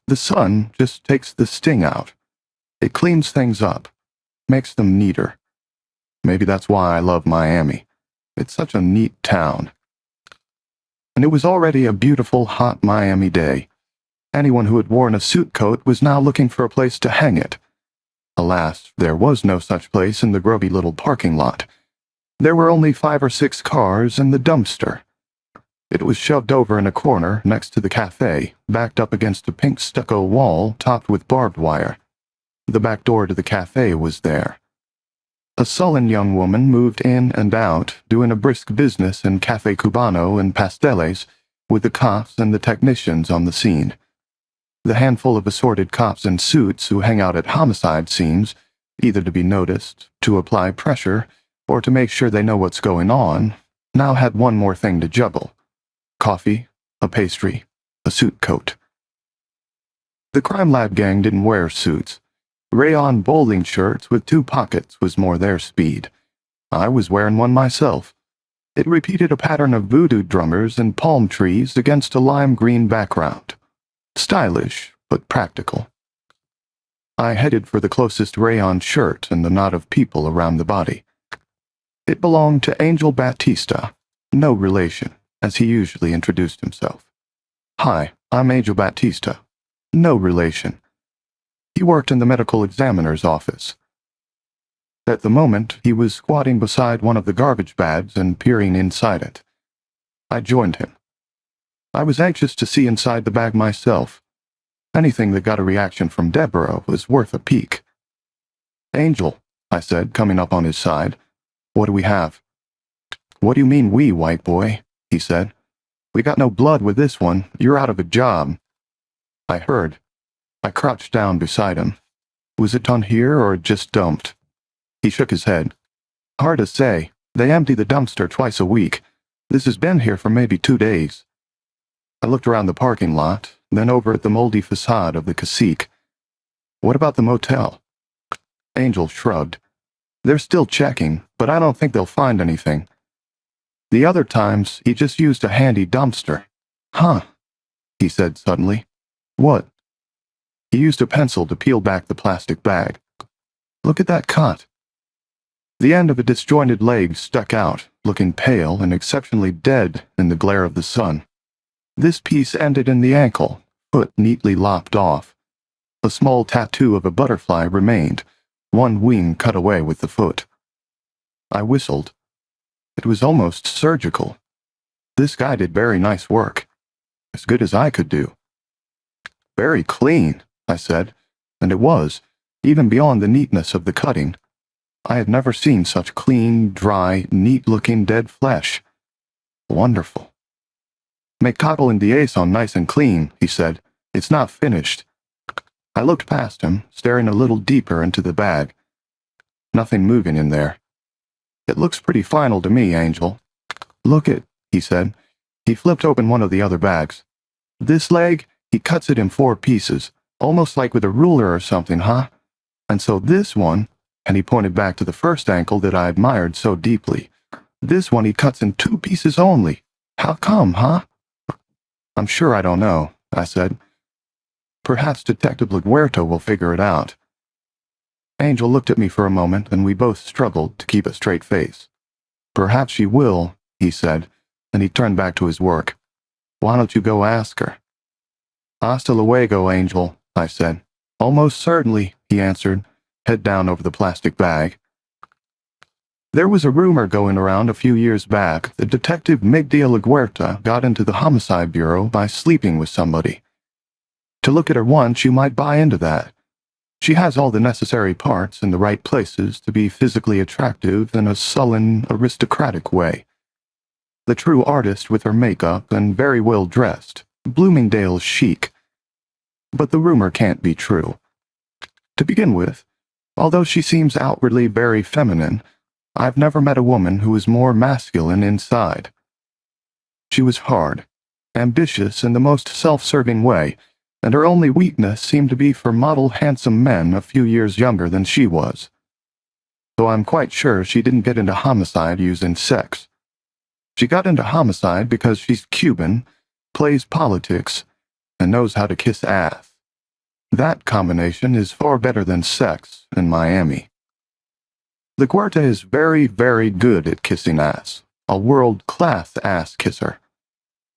The sun just takes the sting out. It cleans things up, makes them neater. Maybe that's why I love Miami. It's such a neat town. And it was already a beautiful, hot Miami day. Anyone who had worn a suit coat was now looking for a place to hang it. Alas, there was no such place in the grubby little parking lot. There were only 5 or 6 cars and the dumpster. It was shoved over in a corner next to the cafe, backed up against a pink stucco wall topped with barbed wire. The back door to the cafe was there. A sullen young woman moved in and out, doing a brisk business in Cafe Cubano and Pasteles, with the cops and the technicians on the scene. The handful of assorted cops in suits who hang out at homicide scenes, either to be noticed, to apply pressure, or to make sure they know what's going on, now had one more thing to juggle. Coffee, a pastry, a suit coat. The crime lab gang didn't wear suits. Rayon bowling shirts with 2 pockets was more their speed. I was wearing one myself. It repeated a pattern of voodoo drummers and palm trees against a lime green background. Stylish, but practical. I headed for the closest rayon shirt and the knot of people around the body. It belonged to Angel Batista, no relation, as he usually introduced himself. "Hi, I'm Angel Batista. No relation." He worked in the medical examiner's office. At the moment, he was squatting beside one of the garbage bags and peering inside it. I joined him. I was anxious to see inside the bag myself. Anything that got a reaction from Deborah was worth a peek. "Angel," I said, coming up on his side, "what do we have?" "What do you mean we, white boy?" he said. "We got no blood with this one. You're out of a job." I heard. I crouched down beside him. Was it done here or just dumped? He shook his head. "Hard to say. They empty the dumpster twice a week. This has been here for maybe 2 days. I looked around the parking lot, then over at the moldy facade of the cacique. "What about the motel?" Angel shrugged. "They're still checking, but I don't think they'll find anything. The other times, he just used a handy dumpster." "Huh," he said suddenly. "What?" He used a pencil to peel back the plastic bag. "Look at that cut." The end of a disjointed leg stuck out, looking pale and exceptionally dead in the glare of the sun. This piece ended in the ankle, foot neatly lopped off. A small tattoo of a butterfly remained, one wing cut away with the foot. I whistled. It was almost surgical. This guy did very nice work. As good as I could do. "Very clean," I said, and it was, even beyond the neatness of the cutting. I had never seen such clean, dry, neat-looking dead flesh. Wonderful. "Make cago en diez on nice and clean," he said. "It's not finished." I looked past him, staring a little deeper into the bag. Nothing moving in there. It looks pretty final to me, Angel. Look it, he said. He flipped open one of the other bags. This leg, he cuts it in 4 pieces, almost like with a ruler or something, huh? And so this one, and he pointed back to the first ankle that I admired so deeply. This one he cuts in 2 pieces only. How come, huh? I'm sure I don't know, I said. Perhaps Detective LaGuerta will figure it out. Angel looked at me for a moment, and we both struggled to keep a straight face. Perhaps she will, he said, and he turned back to his work. Why don't you go ask her? Hasta luego, Angel, I said. Almost certainly, he answered, head down over the plastic bag. There was a rumor going around a few years back that Detective Migdia LaGuerta got into the Homicide Bureau by sleeping with somebody. To look at her once, you might buy into that. She has all the necessary parts in the right places to be physically attractive in a sullen, aristocratic way. The true artist with her makeup and very well dressed, Bloomingdale's chic. But the rumor can't be true. To begin with, although she seems outwardly very feminine, I've never met a woman who is more masculine inside. She was hard, ambitious in the most self-serving way, and her only weakness seemed to be for model handsome men a few years younger than she was. So I'm quite sure she didn't get into homicide using sex. She got into homicide because she's Cuban, plays politics, and knows how to kiss ass. That combination is far better than sex in Miami. LaGuerta is very, very good at kissing ass, a world-class ass kisser.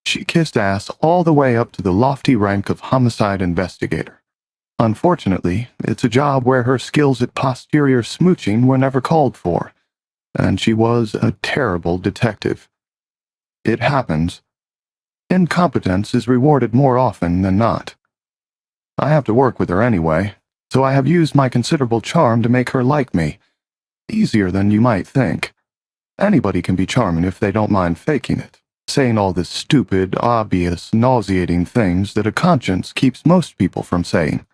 She kissed ass all the way up to the lofty rank of homicide investigator. Unfortunately, it's a job where her skills at posterior smooching were never called for, and she was a terrible detective. It happens. Incompetence is rewarded more often than not. I have to work with her anyway, so I have used my considerable charm to make her like me. Easier than you might think. Anybody can be charming if they don't mind faking it, saying all the stupid, obvious, nauseating things that a conscience keeps most people from saying.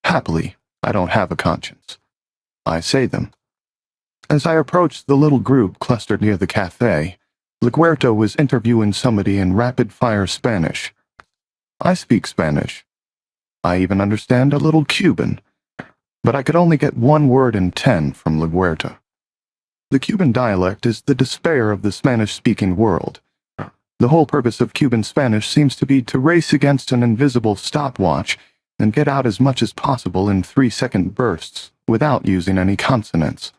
Happily, I don't have a conscience. I say them. As I approached the little group clustered near the cafe, LaGuerta was interviewing somebody in rapid-fire Spanish. I speak Spanish. I even understand a little Cuban, but I could only get 1 word in 10 from LaGuerta. The Cuban dialect is the despair of the Spanish-speaking world. The whole purpose of Cuban Spanish seems to be to race against an invisible stopwatch and get out as much as possible in 3-second bursts, without using any consonants.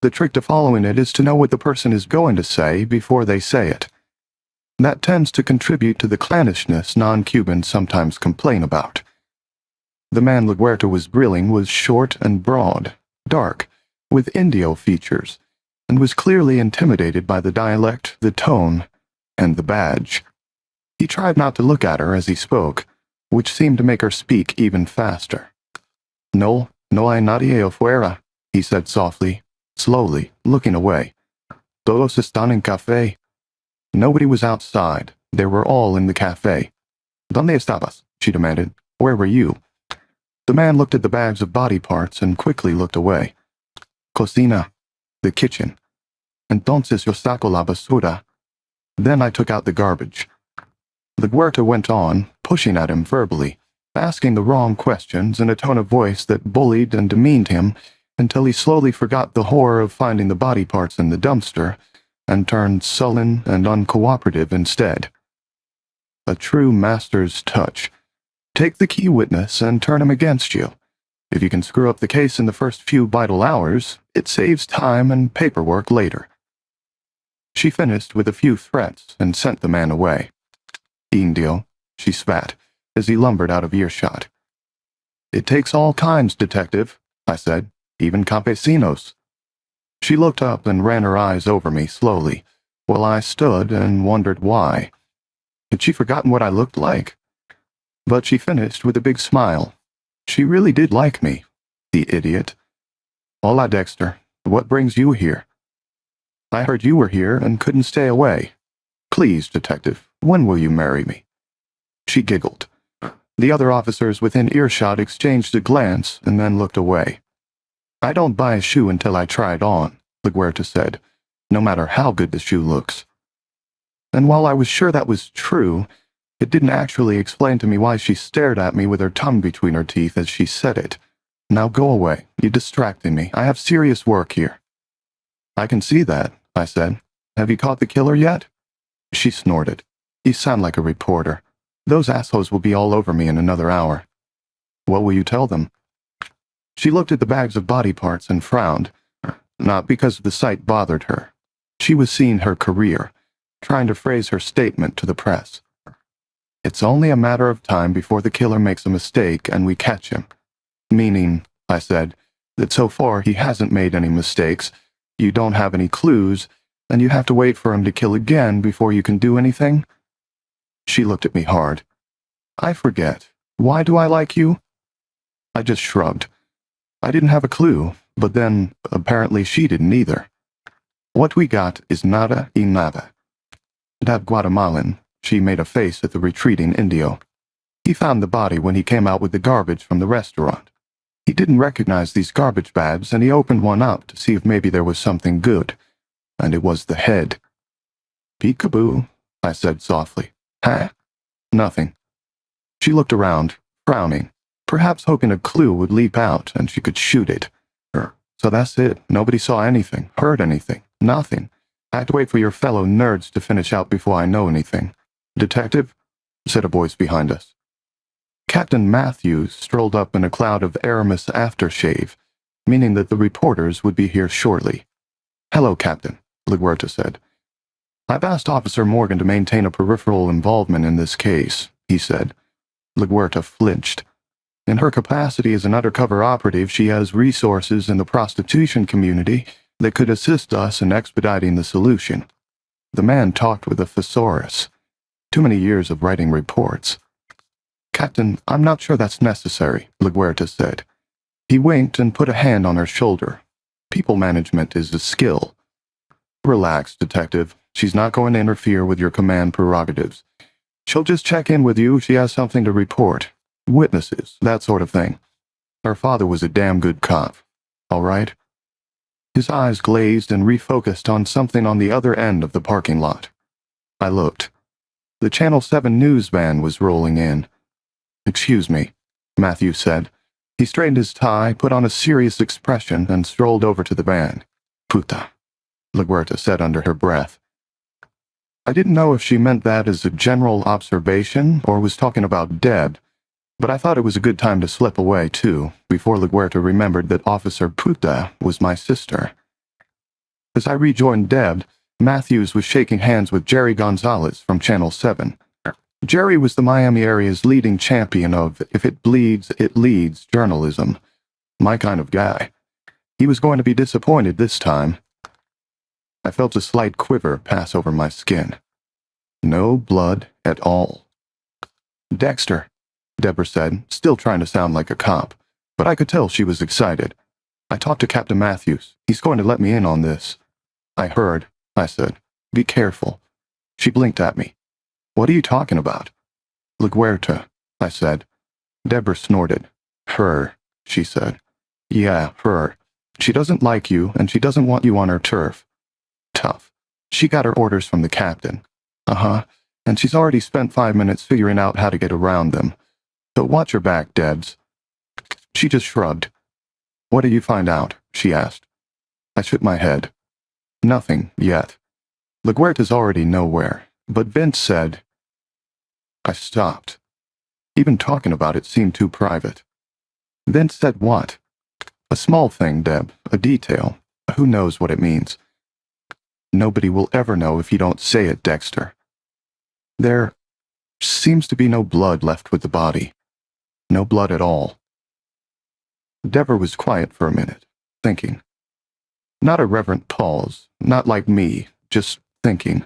The trick to following it is to know what the person is going to say before they say it. That tends to contribute to the clannishness non-Cubans sometimes complain about. The man LaGuerta was grilling was short and broad, dark, with Indio features, and was clearly intimidated by the dialect, the tone, and the badge. He tried not to look at her as he spoke, which seemed to make her speak even faster. No hay nadie afuera, he said softly, slowly, looking away. Todos están en café. Nobody was outside. They were all in the cafe. ¿Dónde estabas? She demanded. Where were you? The man looked at the bags of body parts and quickly looked away. Cocina, the kitchen. Entonces yo saco la basura. Then I took out the garbage. LaGuerta went on, pushing at him verbally, asking the wrong questions in a tone of voice that bullied and demeaned him until he slowly forgot the horror of finding the body parts in the dumpster and turned sullen and uncooperative instead. A true master's touch. Take the key witness and turn him against you. If you can screw up the case in the first few vital hours, it saves time and paperwork later. She finished with a few threats and sent the man away. Indio, she spat, as he lumbered out of earshot. It takes all kinds, detective, I said, even campesinos. She looked up and ran her eyes over me slowly, while I stood and wondered why. Had she forgotten what I looked like? But she finished with a big smile. She really did like me, the idiot. Hola, Dexter. What brings you here? I heard you were here and couldn't stay away. Please, detective, when will you marry me? She giggled. The other officers within earshot exchanged a glance and then looked away. I don't buy a shoe until I try it on, LaGuerta said, no matter how good the shoe looks. And while I was sure that was true, it didn't actually explain to me why she stared at me with her tongue between her teeth as she said it. Now go away. You're distracting me. I have serious work here. I can see that, I said. Have you caught the killer yet? She snorted. You sound like a reporter. Those assholes will be all over me in another hour. What will you tell them? She looked at the bags of body parts and frowned, not because the sight bothered her. She was seeing her career, trying to phrase her statement to the press. It's only a matter of time before the killer makes a mistake and we catch him. Meaning, I said, that so far he hasn't made any mistakes, you don't have any clues, and you have to wait for him to kill again before you can do anything? She looked at me hard. I forget. Why do I like you? I just shrugged. I didn't have a clue, but then, apparently she didn't either. What we got is nada y nada. That Guatemalan, she made a face at the retreating Indio. He found the body when he came out with the garbage from the restaurant. He didn't recognize these garbage bags, and he opened one up to see if maybe there was something good. And it was the head. Peekaboo, I said softly. Huh? Nothing. She looked around, frowning, perhaps hoping a clue would leap out and she could shoot it. So that's it. Nobody saw anything, heard anything, nothing. I had to wait for your fellow nerds to finish out before I know anything. Detective, said a voice behind us. Captain Matthews strolled up in a cloud of Aramis aftershave, meaning that the reporters would be here shortly. Hello, Captain, LaGuerta said. I've asked Officer Morgan to maintain a peripheral involvement in this case, he said. LaGuerta flinched. In her capacity as an undercover operative, she has resources in the prostitution community that could assist us in expediting the solution. The man talked with a thesaurus. Too many years of writing reports. Captain, I'm not sure that's necessary, LaGuerta said. He winked and put a hand on her shoulder. People management is a skill. Relax, Detective. She's not going to interfere with your command prerogatives. She'll just check in with you if she has something to report. Witnesses, that sort of thing. Her father was a damn good cop. All right? His eyes glazed and refocused on something on the other end of the parking lot. I looked. The Channel 7 news van was rolling in. Excuse me, Matthew said. He straightened his tie, put on a serious expression, and strolled over to the van. Puta, LaGuerta said under her breath. I didn't know if she meant that as a general observation or was talking about Deb, but I thought it was a good time to slip away, too, before LaGuerta remembered that Officer Puta was my sister. As I rejoined Deb, Matthews was shaking hands with Jerry Gonzalez from Channel 7. Jerry was the Miami area's leading champion of if it bleeds, it leads journalism. My kind of guy. He was going to be disappointed this time. I felt a slight quiver pass over my skin. No blood at all. Dexter, Deborah said, still trying to sound like a cop, but I could tell she was excited. I talked to Captain Matthews. He's going to let me in on this. I heard, I said. Be careful. She blinked at me. What are you talking about? LaGuerta, I said. Deborah snorted. Her, she said. Yeah, her. She doesn't like you, and she doesn't want you on her turf. Tough. She got her orders from the captain. Uh-huh. And she's already spent 5 minutes figuring out how to get around them. So watch her back, Debs. She just shrugged. What did you find out? She asked. I shook my head. Nothing, yet. LaGuerta's already nowhere, but Vince said... I stopped. Even talking about it seemed too private. Vince said what? A small thing, Deb, a detail. Who knows what it means? Nobody will ever know if you don't say it, Dexter. There seems to be no blood left with the body. No blood at all. Deborah was quiet for a minute, thinking. Not a reverent pause, not like me, just thinking.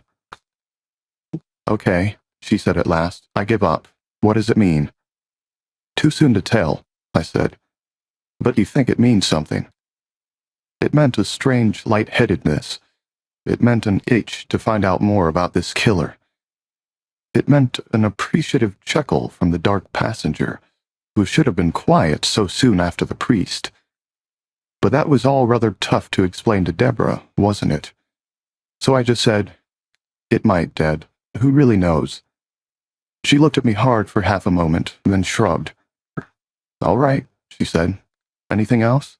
Okay, she said at last. I give up. What does it mean? Too soon to tell, I said. But you think it means something. It meant a strange lightheadedness. It meant an itch to find out more about this killer. It meant an appreciative chuckle from the dark passenger, who should have been quiet so soon after the priest. But that was all rather tough to explain to Deborah, wasn't it? So I just said, "It might, Dad. Who really knows?" She looked at me hard for half a moment, then shrugged. "All right," she said. "Anything else?"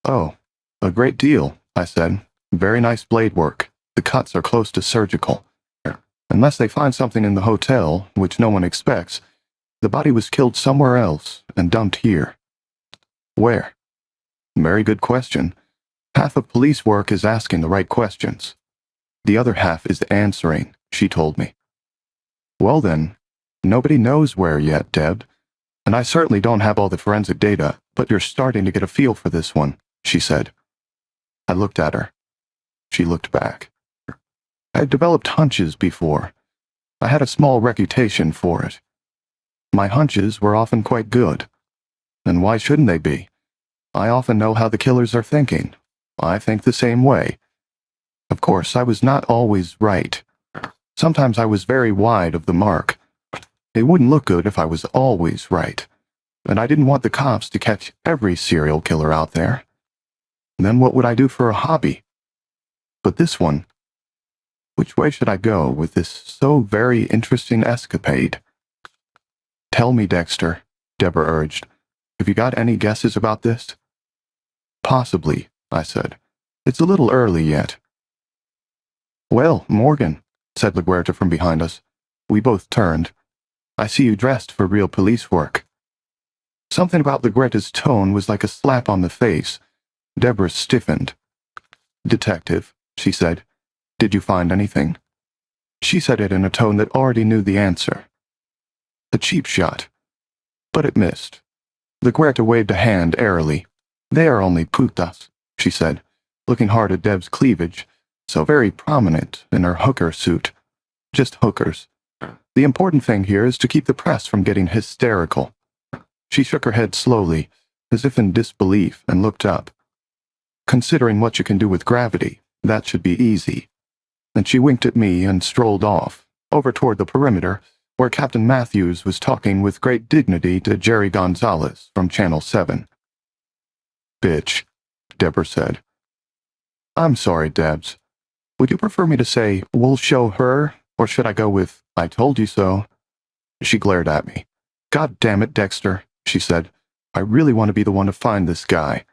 "Oh, a great deal," I said. "Very nice blade work. The cuts are close to surgical. Unless they find something in the hotel, which no one expects, the body was killed somewhere else and dumped here." "Where?" "Very good question. Half of police work is asking the right questions. The other half is answering," she told me. "Well then, nobody knows where yet, Deb. And I certainly don't have all the forensic data, but you're starting to get a feel for this one," she said. I looked at her. She looked back. I had developed hunches before. I had a small reputation for it. My hunches were often quite good. And why shouldn't they be? I often know how the killers are thinking. I think the same way. Of course, I was not always right. Sometimes I was very wide of the mark. It wouldn't look good if I was always right. And I didn't want the cops to catch every serial killer out there. Then what would I do for a hobby? But this one, which way should I go with this so very interesting escapade? "Tell me, Dexter," Deborah urged. "Have you got any guesses about this?" "Possibly," I said. "It's a little early yet." "Well, Morgan," said LaGuerta from behind us. We both turned. "I see you dressed for real police work." Something about LaGuerta's tone was like a slap on the face. Deborah stiffened. "Detective," she said. "Did you find anything?" She said it in a tone that already knew the answer. A cheap shot. But it missed. LaGuerta waved a hand airily. "They are only putas," she said, looking hard at Deb's cleavage, so very prominent in her hooker suit. "Just hookers. The important thing here is to keep the press from getting hysterical." She shook her head slowly, as if in disbelief, and looked up. "Considering what you can do with gravity, that should be easy." And she winked at me and strolled off, over toward the perimeter, where Captain Matthews was talking with great dignity to Jerry Gonzalez from Channel 7. "Bitch," Deborah said. "I'm sorry, Debs. Would you prefer me to say, 'We'll show her,' or should I go with, 'I told you so'?" She glared at me. "God damn it, Dexter," she said. "I really want to be the one to find this guy."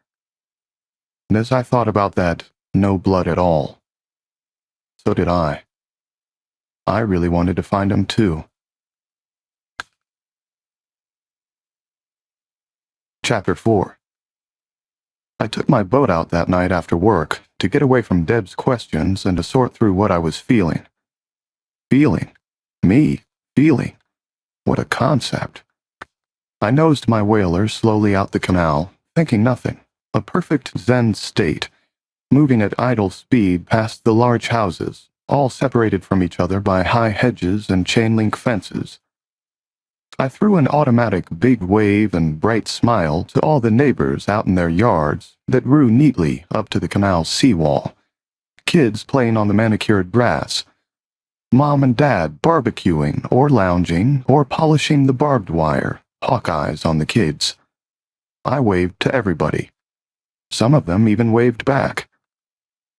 And as I thought about that, no blood at all, so did I. I really wanted to find him too. Chapter 4. I took my boat out that night after work to get away from Deb's questions and to sort through what I was feeling. Feeling? Me? Feeling? What a concept. I nosed my whaler slowly out the canal, thinking nothing. A perfect Zen state, moving at idle speed past the large houses, all separated from each other by high hedges and chain-link fences. I threw an automatic big wave and bright smile to all the neighbors out in their yards that grew neatly up to the canal's seawall. Kids playing on the manicured grass. Mom and Dad barbecuing or lounging or polishing the barbed wire, hawk-eyes on the kids. I waved to everybody. Some of them even waved back.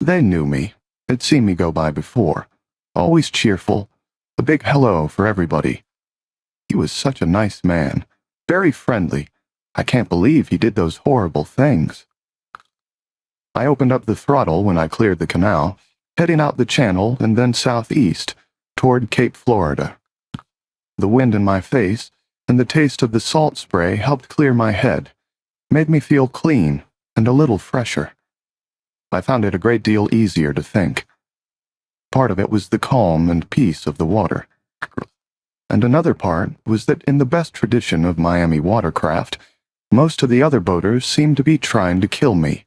They knew me. Had seen me go by before. Always cheerful. A big hello for everybody. He was such a nice man. Very friendly. I can't believe he did those horrible things. I opened up the throttle when I cleared the canal, heading out the channel and then southeast, toward Cape Florida. The wind in my face and the taste of the salt spray helped clear my head, made me feel clean and a little fresher. I found it a great deal easier to think. Part of it was the calm and peace of the water. And another part was that in the best tradition of Miami watercraft, most of the other boaters seemed to be trying to kill me.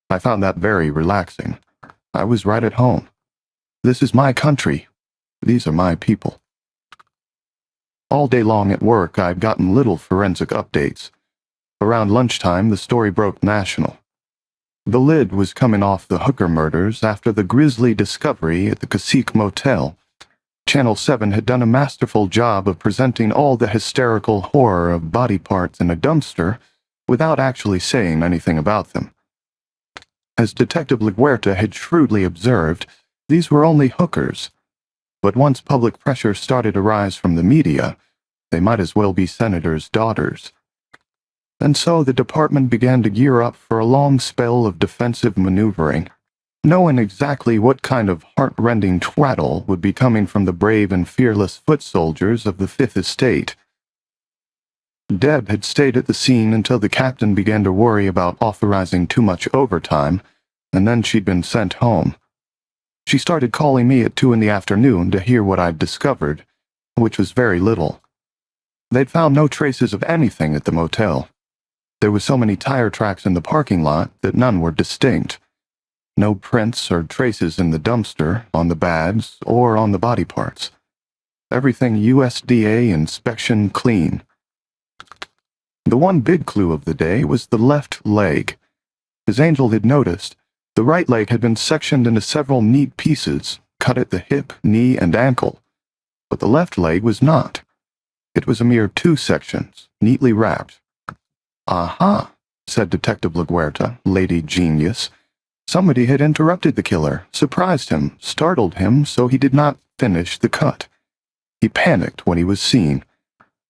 I found that very relaxing. I was right at home. This is my country. These are my people. All day long at work, I'd gotten little forensic updates. Around lunchtime, the story broke national. The lid was coming off the hooker murders after the grisly discovery at the Cacique Motel. Channel 7 had done a masterful job of presenting all the hysterical horror of body parts in a dumpster without actually saying anything about them. As Detective LaGuerta had shrewdly observed, these were only hookers. But once public pressure started to rise from the media, they might as well be senators' daughters. And so the department began to gear up for a long spell of defensive maneuvering, knowing exactly what kind of heart-rending twaddle would be coming from the brave and fearless foot soldiers of the Fifth Estate. Deb had stayed at the scene until the captain began to worry about authorizing too much overtime, and then she'd been sent home. She started calling me at 2 in the afternoon to hear what I'd discovered, which was very little. They'd found no traces of anything at the motel. There were so many tire tracks in the parking lot that none were distinct. No prints or traces in the dumpster, on the bags, or on the body parts. Everything USDA inspection clean. The one big clue of the day was the left leg. As Angel had noticed, the right leg had been sectioned into several neat pieces, cut at the hip, knee, and ankle. But the left leg was not. It was a mere 2 sections, neatly wrapped. "Aha," said Detective LaGuerta, Lady Genius. Somebody had interrupted the killer, surprised him, startled him, so he did not finish the cut. He panicked when he was seen,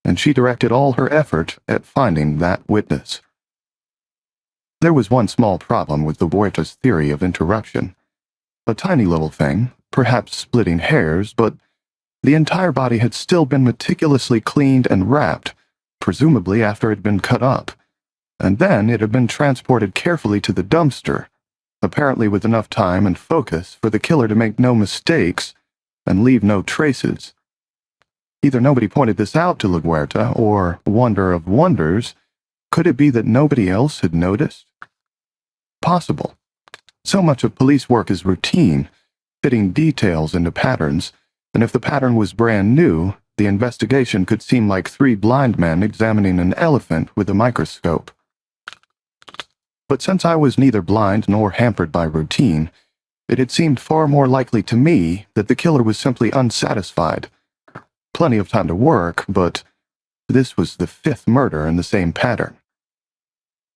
and she directed all her effort at finding that witness. There was one small problem with the Huerta's theory of interruption. A tiny little thing, perhaps splitting hairs, but the entire body had still been meticulously cleaned and wrapped, presumably after it had been cut up, and then it had been transported carefully to the dumpster, apparently with enough time and focus for the killer to make no mistakes and leave no traces. Either nobody pointed this out to LaGuerta, or, wonder of wonders, could it be that nobody else had noticed? Possible. So much of police work is routine, fitting details into patterns, and if the pattern was brand new, the investigation could seem like 3 blind men examining an elephant with a microscope. But since I was neither blind nor hampered by routine, it had seemed far more likely to me that the killer was simply unsatisfied. Plenty of time to work, but this was the 5th murder in the same pattern.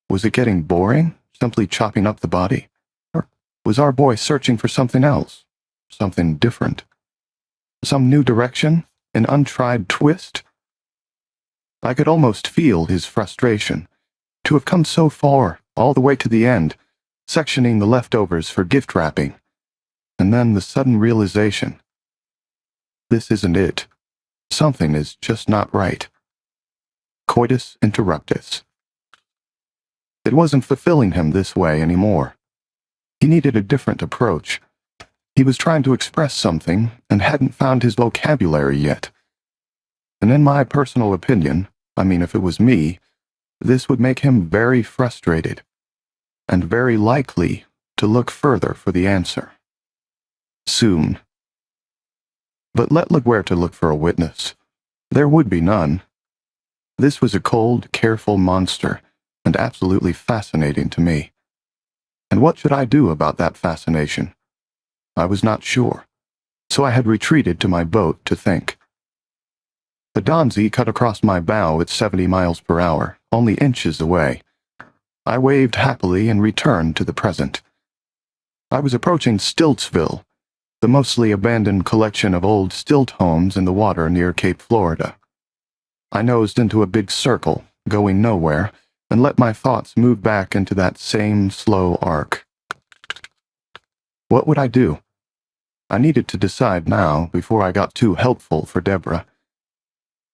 Was it getting boring, simply chopping up the body? Or was our boy searching for something else, something different? Some new direction, an untried twist? I could almost feel his frustration. To have come so far, all the way to the end, sectioning the leftovers for gift wrapping, and then the sudden realization. This isn't it. Something is just not right. Coitus interruptus. It wasn't fulfilling him this way anymore. He needed a different approach. He was trying to express something and hadn't found his vocabulary yet. And in my personal opinion, I mean if it was me, this would make him very frustrated, and very likely to look further for the answer. Soon. But let LaGuerta look for a witness. There would be none. This was a cold, careful monster, and absolutely fascinating to me. And what should I do about that fascination? I was not sure, so I had retreated to my boat to think. The Donzi cut across my bow at 70 miles per hour, only inches away. I waved happily and returned to the present. I was approaching Stiltsville, the mostly abandoned collection of old stilt homes in the water near Cape Florida. I nosed into a big circle, going nowhere, and let my thoughts move back into that same slow arc. What would I do? I needed to decide now before I got too helpful for Deborah.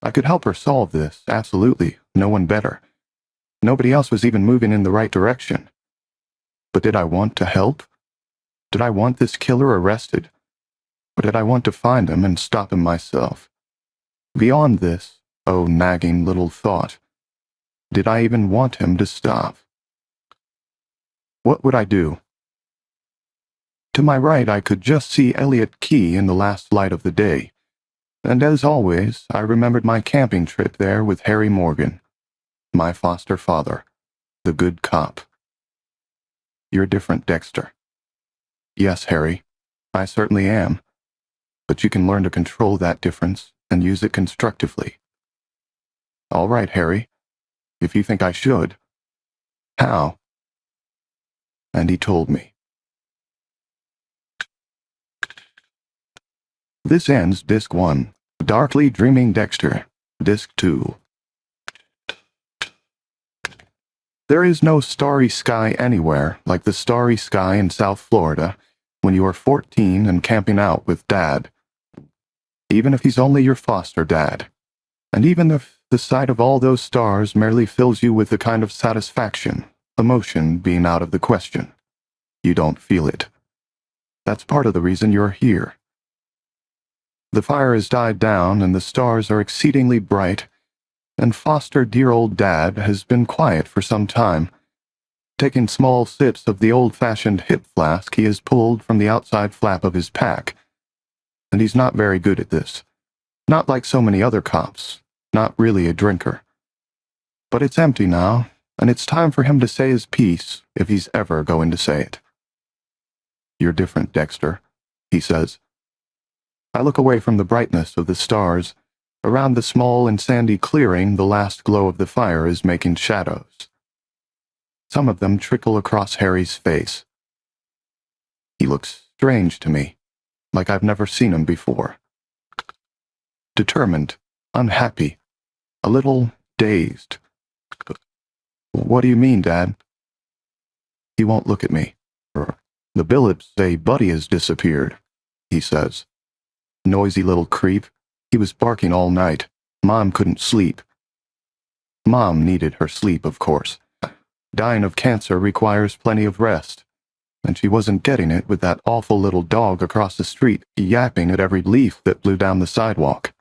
I could help her solve this, absolutely, no one better. Nobody else was even moving in the right direction. But did I want to help? Did I want this killer arrested? Or did I want to find him and stop him myself? Beyond this, oh nagging little thought, did I even want him to stop? What would I do? To my right I could just see Elliot Key in the last light of the day, and as always I remembered my camping trip there with Harry Morgan, my foster father, the good cop. You're different, Dexter. Yes, Harry, I certainly am, but you can learn to control that difference and use it constructively. All right, Harry, if you think I should. How? and he told me. This ends Disc 1, Darkly Dreaming Dexter, Disc 2. There is no starry sky anywhere like the starry sky in South Florida when you are 14 and camping out with Dad. Even if he's only your foster dad. And even if the sight of all those stars merely fills you with a kind of satisfaction, emotion being out of the question, you don't feel it. That's part of the reason you're here. The fire has died down and the stars are exceedingly bright, and foster dear old Dad has been quiet for some time, taking small sips of the old-fashioned hip flask he has pulled from the outside flap of his pack. And he's not very good at this. Not like so many other cops. Not really a drinker. But it's empty now, and it's time for him to say his piece, if he's ever going to say it. "You're different, Dexter," he says. I look away from the brightness of the stars. Around the small and sandy clearing, the last glow of the fire is making shadows. Some of them trickle across Harry's face. He looks strange to me, like I've never seen him before. Determined, unhappy, a little dazed. "What do you mean, Dad?" He won't look at me. "The Billups say Buddy has disappeared," he says. "Noisy little creep. He was barking all night. Mom couldn't sleep." Mom needed her sleep, of course. Dying of cancer requires plenty of rest, and she wasn't getting it with that awful little dog across the street yapping at every leaf that blew down the sidewalk.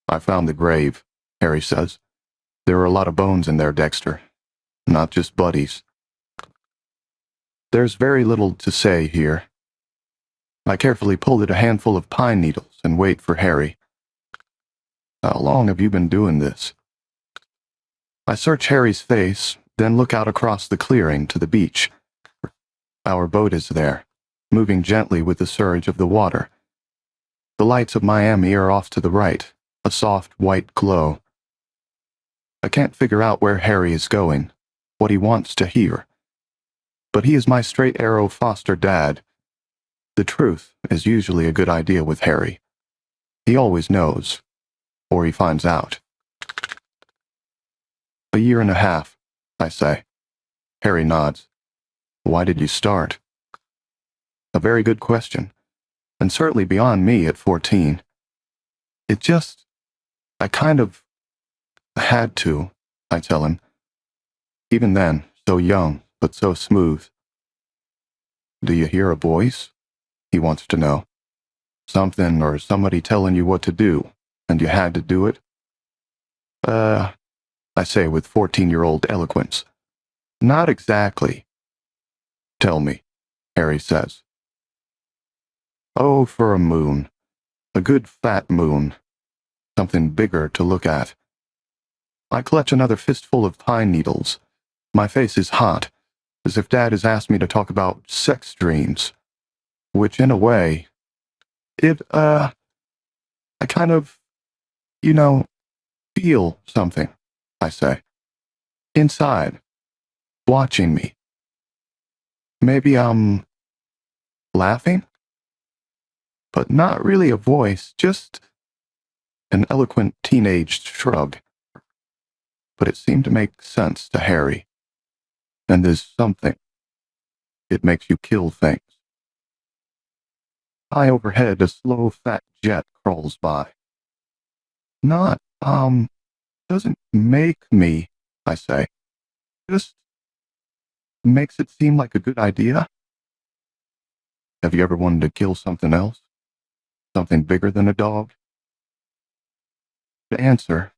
"I found the grave," Harry says. "There are a lot of bones in there, Dexter. Not just Buddy's." There's very little to say here. I carefully pull at a handful of pine needles and wait for Harry. "How long have you been doing this?" I search Harry's face, then look out across the clearing to the beach. Our boat is there, moving gently with the surge of the water. The lights of Miami are off to the right, a soft white glow. I can't figure out where Harry is going, what he wants to hear. But he is my straight arrow foster dad. The truth is usually a good idea with Harry. He always knows, or he finds out. "1.5 years, I say. Harry nods. "Why did you start?" A very good question, and certainly beyond me at 14. I kind of had to, I tell him. Even then, so young, but so smooth. "Do you hear a voice?" he wants to know. "Something or somebody telling you what to do, and you had to do it?" I say with 14-year-old eloquence. "Not exactly." "Tell me," Harry says. "Oh, for a moon. A good fat moon. Something bigger to look at." I clutch another fistful of pine needles. My face is hot, as if Dad has asked me to talk about sex dreams. Which, in a way, I kind of, feel something, I say. Inside. Watching me. Maybe I'm laughing? But not really a voice, just an eloquent teenage shrug. But it seemed to make sense to Harry. And there's something. It makes you kill things. High overhead, a slow, fat jet crawls by. Not, doesn't make me, I say. Just makes it seem like a good idea. Have you ever wanted to kill something else? Something bigger than a dog? To answer,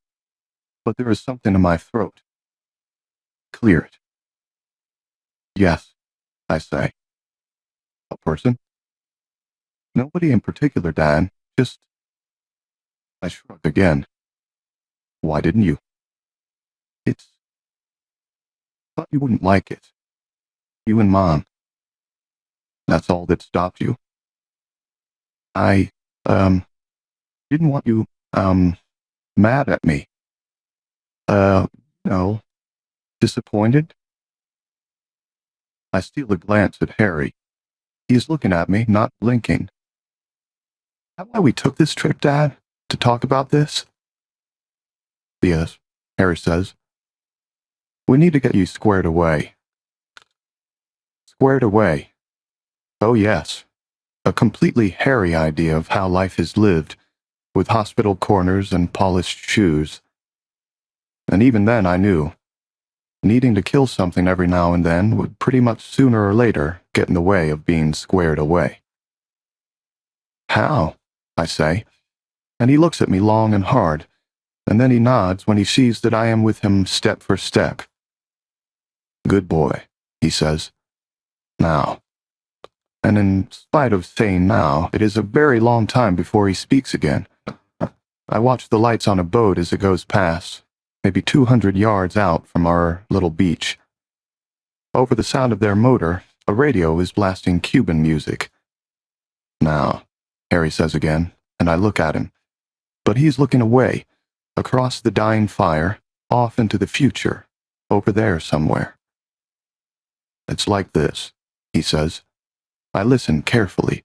but there is something in my throat. Clear it. Yes, I say. A person? Nobody in particular, Dan. Just... I shrug again. Why didn't you? Thought you wouldn't like it. You and Mom. That's all that stopped you. I, didn't want you, mad at me. No. Disappointed? I steal a glance at Harry. He is looking at me, not blinking. Is that why we took this trip, Dad? To talk about this? Yes, Harry says. We need to get you squared away. Squared away. Oh yes. A completely Harry idea of how life is lived, with hospital corners and polished shoes. And even then I knew. Needing to kill something every now and then would pretty much sooner or later get in the way of being squared away. How? I say, and he looks at me long and hard, and then he nods when he sees that I am with him step for step. Good boy, he says. Now. And in spite of saying now, it is a very long time before he speaks again. I watch the lights on a boat as it goes past, maybe 200 yards out from our little beach. Over the sound of their motor, a radio is blasting Cuban music. Now, Harry says again, and I look at him. But he's looking away, across the dying fire, off into the future, over there somewhere. It's like this, he says. I listen carefully.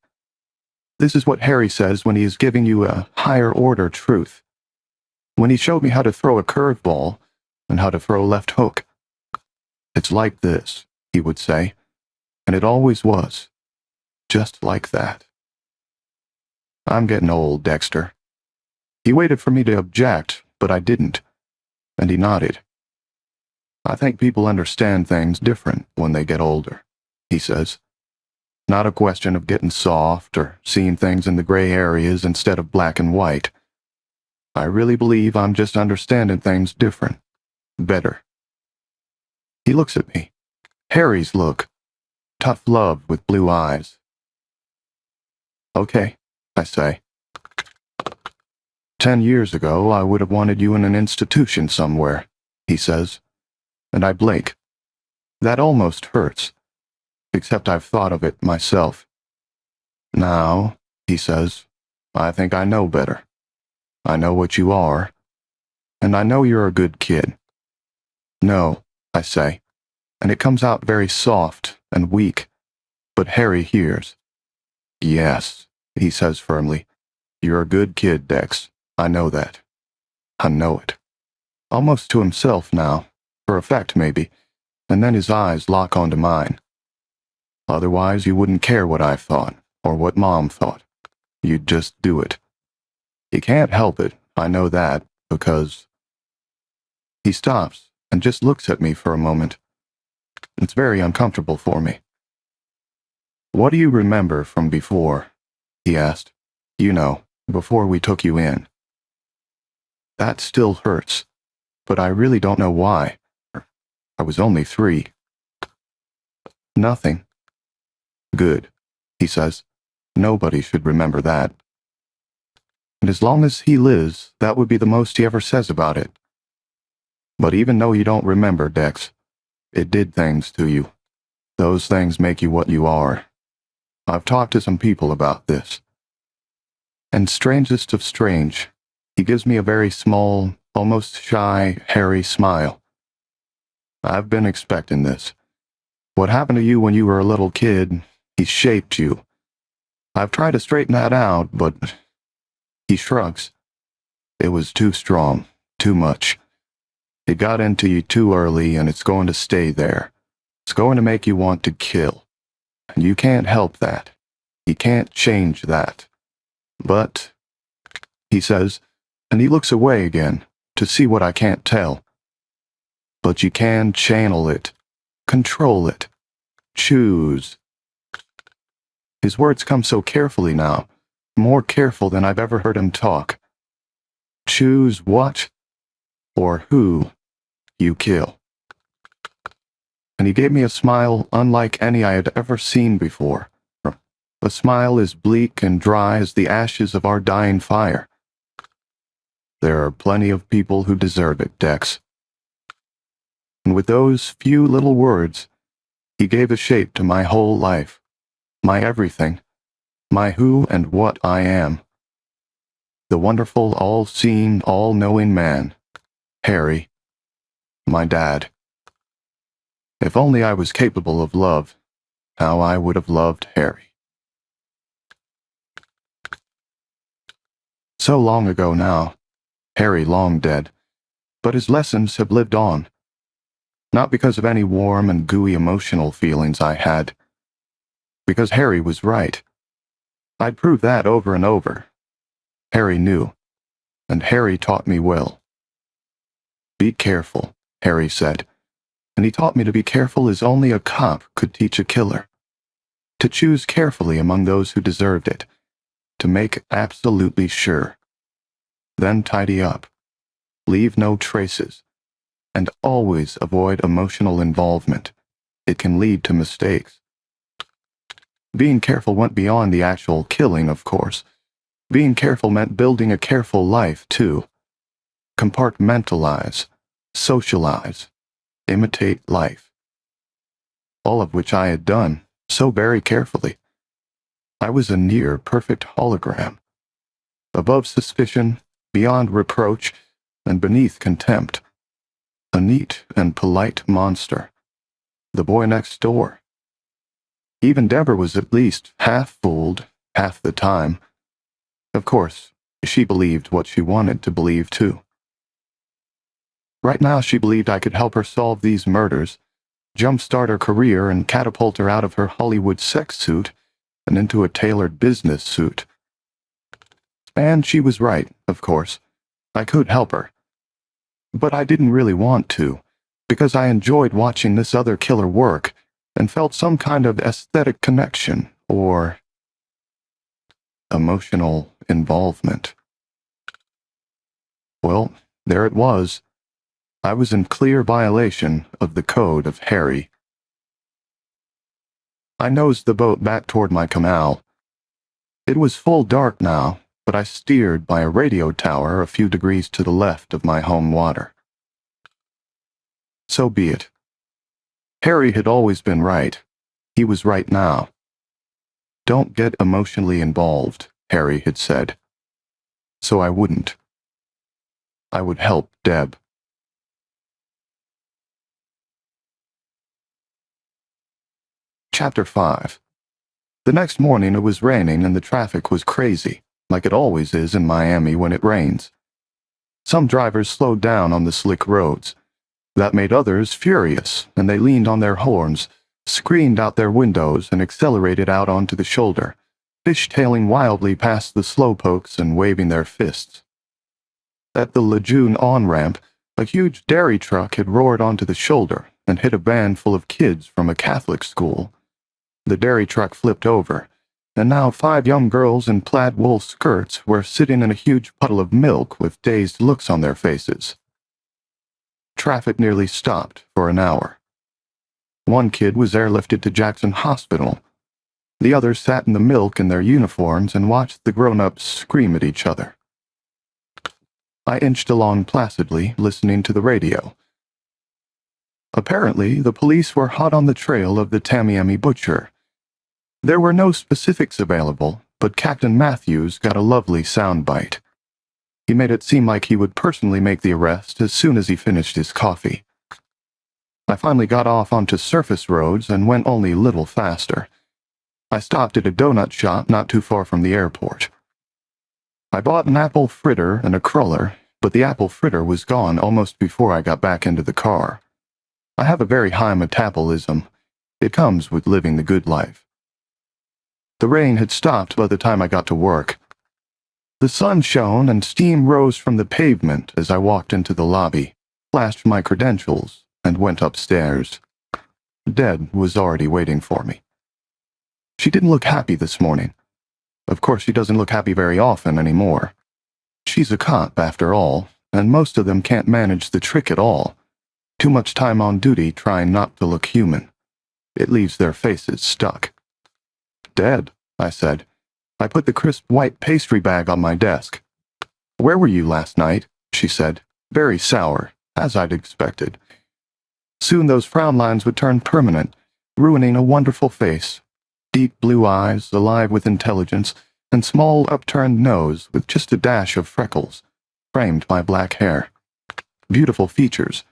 This is what Harry says when he is giving you a higher-order truth. When he showed me how to throw a curveball and how to throw a left hook. It's like this, he would say, and it always was. Just like that. I'm getting old, Dexter. He waited for me to object, but I didn't, and he nodded. I think people understand things different when they get older, he says. Not a question of getting soft or seeing things in the gray areas instead of black and white. I really believe I'm just understanding things different, better. He looks at me. Harry's look. Tough love with blue eyes. Okay, I say. 10 years ago, I would have wanted you in an institution somewhere, he says, and I blink. That almost hurts, except I've thought of it myself. Now, he says, I think I know better. I know what you are, and I know you're a good kid. No, I say, and it comes out very soft and weak, but Harry hears. Yes, he says firmly, you're a good kid, Dex. I know that. I know it. Almost to himself now, for effect maybe, and then his eyes lock onto mine. Otherwise you wouldn't care what I thought, or what Mom thought. You'd just do it. You can't help it, I know that, because... He stops and just looks at me for a moment. It's very uncomfortable for me. What do you remember from before? He asked. You know, before we took you in. That still hurts, but I really don't know why. I was only 3. Nothing. Good, he says. Nobody should remember that. And as long as he lives, that would be the most he ever says about it. But even though you don't remember, Dex, it did things to you. Those things make you what you are. I've talked to some people about this. And strangest of strange, he gives me a very small, almost shy, hairy smile. I've been expecting this. What happened to you when you were a little kid, he shaped you. I've tried to straighten that out, but... He shrugs. It was too strong, too much. It got into you too early, and it's going to stay there. It's going to make you want to kill. And you can't help that. You can't change that. But, he says, and he looks away again, to see what I can't tell. But you can channel it, control it, choose. His words come so carefully now, more careful than I've ever heard him talk. Choose what or who you kill. And he gave me a smile unlike any I had ever seen before. A smile as bleak and dry as the ashes of our dying fire. There are plenty of people who deserve it, Dex. And with those few little words, he gave a shape to my whole life, my everything, my who and what I am. The wonderful, all-seeing, all-knowing man, Harry, my dad. If only I was capable of love, how I would have loved Harry. So long ago now, Harry long dead, but his lessons have lived on. Not because of any warm and gooey emotional feelings I had. Because Harry was right. I'd proved that over and over. Harry knew, and Harry taught me well. Be careful, Harry said, and he taught me to be careful as only a cop could teach a killer. To choose carefully among those who deserved it. To make absolutely sure. Then tidy up. Leave no traces. And always avoid emotional involvement. It can lead to mistakes. Being careful went beyond the actual killing, of course. Being careful meant building a careful life, too. Compartmentalize, socialize, imitate life. All of which I had done, so very carefully. I was a near-perfect hologram. Above suspicion, beyond reproach, and beneath contempt. A neat and polite monster. The boy next door. Even Deborah was at least half fooled, half the time. Of course, she believed what she wanted to believe, too. Right now she believed I could help her solve these murders, jumpstart her career and catapult her out of her Hollywood sex suit and into a tailored business suit. And she was right, of course. I could help her. But I didn't really want to, because I enjoyed watching this other killer work and felt some kind of aesthetic connection or emotional involvement. Well, there it was. I was in clear violation of the code of Harry. I nosed the boat back toward my canal. It was full dark now, but I steered by a radio tower a few degrees to the left of my home water. So be it. Harry had always been right. He was right now. Don't get emotionally involved, Harry had said. So I wouldn't. I would help Deb. Chapter 5. The next morning it was raining and the traffic was crazy, like it always is in Miami when it rains. Some drivers slowed down on the slick roads. That made others furious, and they leaned on their horns, screamed out their windows, and accelerated out onto the shoulder, fishtailing wildly past the slowpokes and waving their fists. At the Lejeune on-ramp, a huge dairy truck had roared onto the shoulder and hit a van full of kids from a Catholic school. The dairy truck flipped over, and now 5 young girls in plaid wool skirts were sitting in a huge puddle of milk with dazed looks on their faces. Traffic nearly stopped for an hour. One kid was airlifted to Jackson Hospital. The others sat in the milk in their uniforms and watched the grown-ups scream at each other. I inched along placidly, listening to the radio. Apparently, the police were hot on the trail of the Tamiami butcher. There were no specifics available, but Captain Matthews got a lovely soundbite. He made it seem like he would personally make the arrest as soon as he finished his coffee. I finally got off onto surface roads and went only a little faster. I stopped at a donut shop not too far from the airport. I bought an apple fritter and a cruller, but the apple fritter was gone almost before I got back into the car. I have a very high metabolism. It comes with living the good life. The rain had stopped by the time I got to work. The sun shone and steam rose from the pavement as I walked into the lobby, flashed my credentials, and went upstairs. Deb was already waiting for me. She didn't look happy this morning. Of course, she doesn't look happy very often anymore. She's a cop, after all, and most of them can't manage the trick at all. Too much time on duty trying not to look human. It leaves their faces stuck. "Deb," I said. I put the crisp white pastry bag on my desk. "Where were you last night?" she said, very sour, as I'd expected. Soon those frown lines would turn permanent, ruining a wonderful face. Deep blue eyes, alive with intelligence, and small upturned nose with just a dash of freckles, framed by black hair. Beautiful features,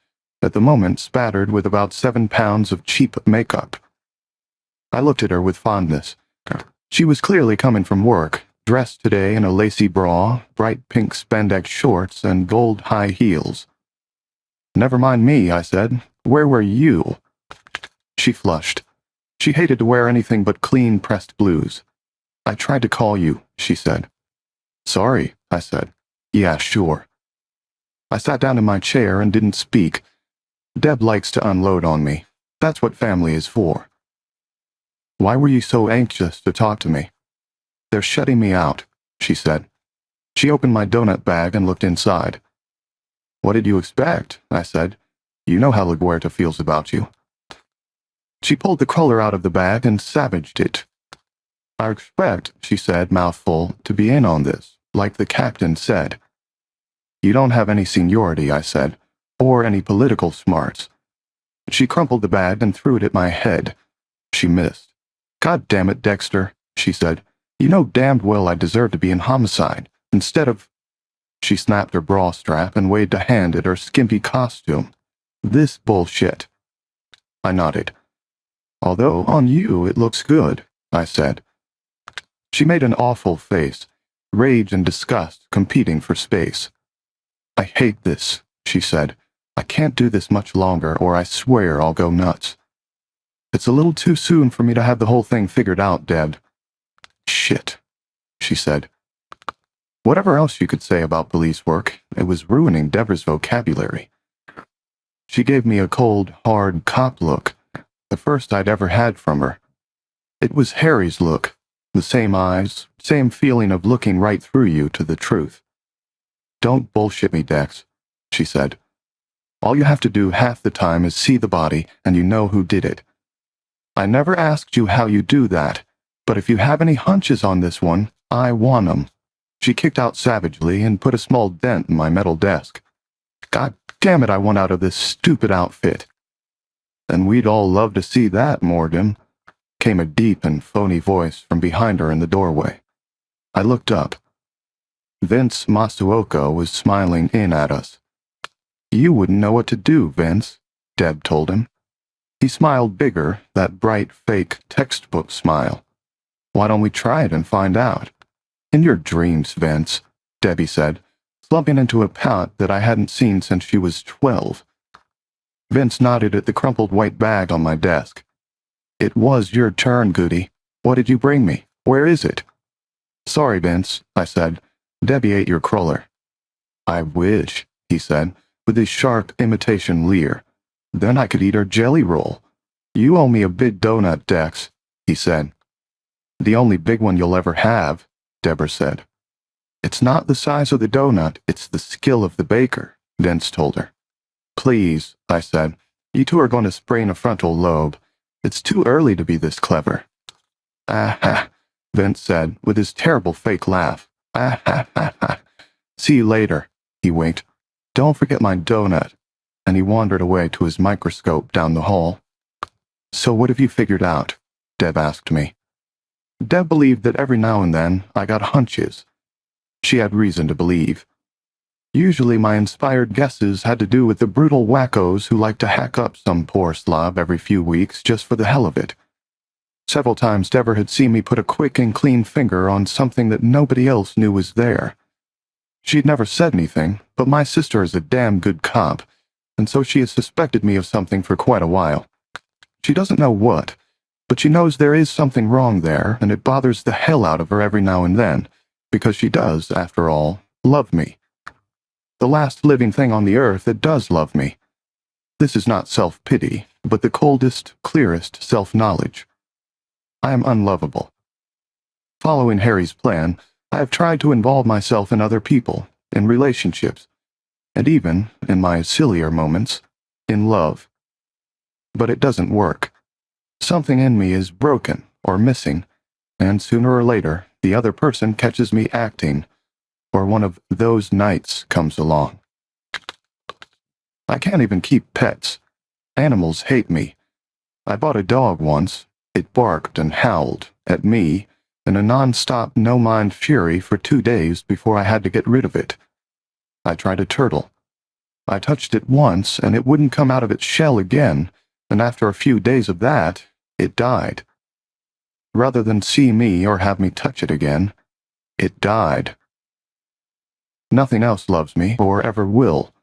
at the moment spattered with about 7 pounds of cheap makeup. I looked at her with fondness. She was clearly coming from work, dressed today in a lacy bra, bright pink spandex shorts, and gold high heels. "Never mind me," I said. "Where were you?" She flushed. She hated to wear anything but clean pressed blues. "I tried to call you," she said. "Sorry," I said. "Yeah, sure." I sat down in my chair and didn't speak. Deb likes to unload on me. That's what family is for. "Why were you so anxious to talk to me?" "They're shutting me out," she said. She opened my donut bag and looked inside. "What did you expect?" I said. "You know how LaGuerta feels about you." She pulled the cruller out of the bag and savaged it. "I expect," she said, mouthful, "to be in on this, like the captain said." "You don't have any seniority," I said, "or any political smarts." She crumpled the bag and threw it at my head. She missed. "God damn it, Dexter," she said. "You know damned well I deserve to be in homicide, instead of—" She snapped her bra strap and waved a hand at her skimpy costume. "This bullshit." I nodded. "Although, on you, it looks good," I said. She made an awful face, rage and disgust competing for space. "I hate this," she said. "I can't do this much longer, or I swear I'll go nuts." "It's a little too soon for me to have the whole thing figured out, Deb." "Shit," she said. Whatever else you could say about police work, it was ruining Deborah's vocabulary. She gave me a cold, hard cop look, the first I'd ever had from her. It was Harry's look, the same eyes, same feeling of looking right through you to the truth. "Don't bullshit me, Dex," she said. "All you have to do half the time is see the body, and you know who did it. I never asked you how you do that, but if you have any hunches on this one, I want 'em." She kicked out savagely and put a small dent in my metal desk. "God damn it, I want out of this stupid outfit." "And we'd all love to see that, Morgan," came a deep and phony voice from behind her in the doorway. I looked up. Vince Masuoka was smiling in at us. "You wouldn't know what to do, Vince," Deb told him. He smiled bigger, that bright, fake, textbook smile. "Why don't we try it and find out?" "In your dreams, Vince," Debbie said, slumping into a pout that I hadn't seen since she was 12. Vince nodded at the crumpled white bag on my desk. "It was your turn, Goody. What did you bring me? Where is it?" "Sorry, Vince," I said. "Debbie ate your cruller." "I wish," he said, with his sharp imitation leer. "Then I could eat her jelly roll." "You owe me a big donut, Dex," he said. "The only big one you'll ever have," Deborah said. "It's not the size of the donut, it's the skill of the baker," Vince told her. "Please," I said. "You two are going to sprain a frontal lobe. It's too early to be this clever." "Ah ha," Vince said, with his terrible fake laugh. "Ah ha ha ha. See you later," he winked. "Don't forget my donut." And he wandered away to his microscope down the hall. "So what have you figured out?" Deb asked me. Deb believed that every now and then I got hunches. She had reason to believe. Usually my inspired guesses had to do with the brutal wackos who like to hack up some poor slob every few weeks just for the hell of it. Several times Deborah had seen me put a quick and clean finger on something that nobody else knew was there. She'd never said anything, but my sister is a damn good cop, and so she has suspected me of something for quite a while. She doesn't know what, but she knows there is something wrong there, and it bothers the hell out of her every now and then, because she does, after all, love me. The last living thing on the earth that does love me. This is not self-pity, but the coldest, clearest self-knowledge. I am unlovable. Following Harry's plan, I have tried to involve myself in other people, in relationships, and even, in my sillier moments, in love. But it doesn't work. Something in me is broken or missing, and sooner or later, the other person catches me acting, or one of those nights comes along. I can't even keep pets. Animals hate me. I bought a dog once. It barked and howled at me in a non-stop, no-mind fury for 2 days before I had to get rid of it. I tried a turtle. I touched it once, and it wouldn't come out of its shell again, and after a few days of that, it died. Rather than see me or have me touch it again, it died. Nothing else loves me or ever will,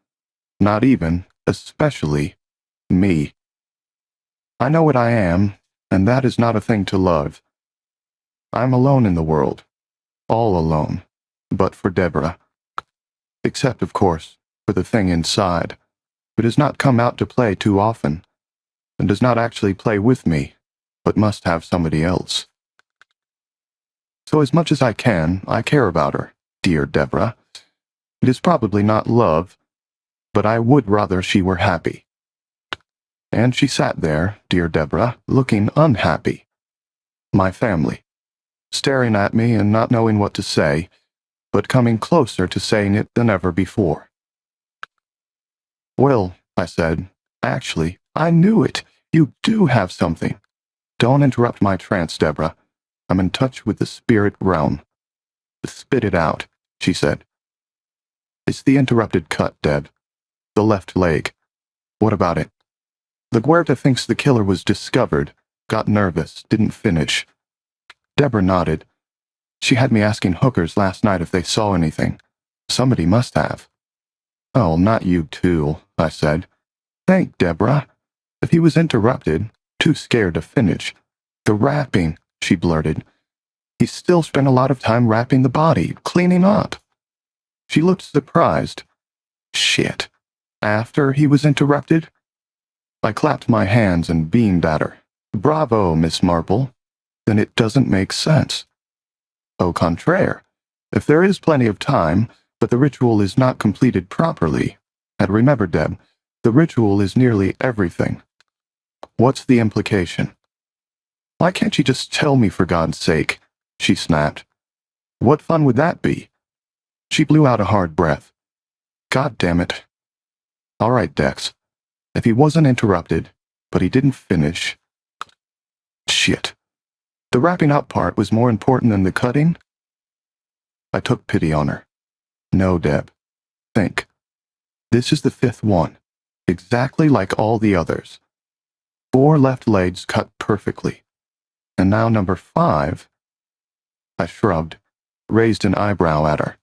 not even, especially, me. I know what I am, and that is not a thing to love. I'm alone in the world, all alone, but for Deborah. Except, of course, for the thing inside, who does not come out to play too often, and does not actually play with me, but must have somebody else. So as much as I can, I care about her, dear Deborah. It is probably not love, but I would rather she were happy. And she sat there, dear Deborah, looking unhappy. My family, staring at me and not knowing what to say, but coming closer to saying it than ever before. Well, I said, actually, I knew it. You do have something. Don't interrupt my trance, Deborah. I'm in touch with the spirit realm. Spit it out, she said. It's the interrupted cut, Deb. The left leg. What about it? The Guerta thinks the killer was discovered, got nervous, didn't finish. Deborah nodded. She had me asking hookers last night if they saw anything. Somebody must have. Oh, not you too, I said. Thank Deborah. If he was interrupted, too scared to finish. The wrapping, she blurted. He still spent a lot of time wrapping the body, cleaning up. She looked surprised. Shit. After he was interrupted? I clapped my hands and beamed at her. Bravo, Miss Marple. Then it doesn't make sense. Au contraire. If there is plenty of time, but the ritual is not completed properly. And remember, Deb, the ritual is nearly everything. What's the implication? Why can't you just tell me, for God's sake? She snapped. What fun would that be? She blew out a hard breath. God damn it. All right, Dex. If he wasn't interrupted, but he didn't finish... Shit. The wrapping up part was more important than the cutting? I took pity on her. No, Deb. Think. This is the fifth one, exactly like all the others. 4 left legs cut perfectly. And now number 5... I shrugged, raised an eyebrow at her.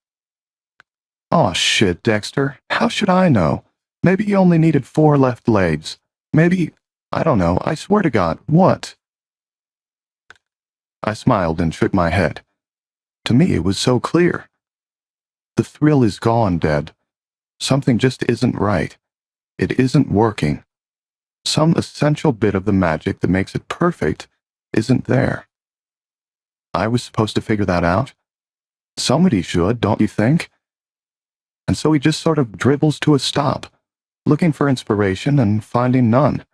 Aw, shit, Dexter. How should I know? Maybe you only needed 4 left legs. Maybe, I don't know, I swear to God, what? I smiled and shook my head. To me, it was so clear. The thrill is gone, Deb. Something just isn't right. It isn't working. Some essential bit of the magic that makes it perfect isn't there. I was supposed to figure that out? Somebody should, don't you think? And so he just sort of dribbles to a stop, looking for inspiration and finding none.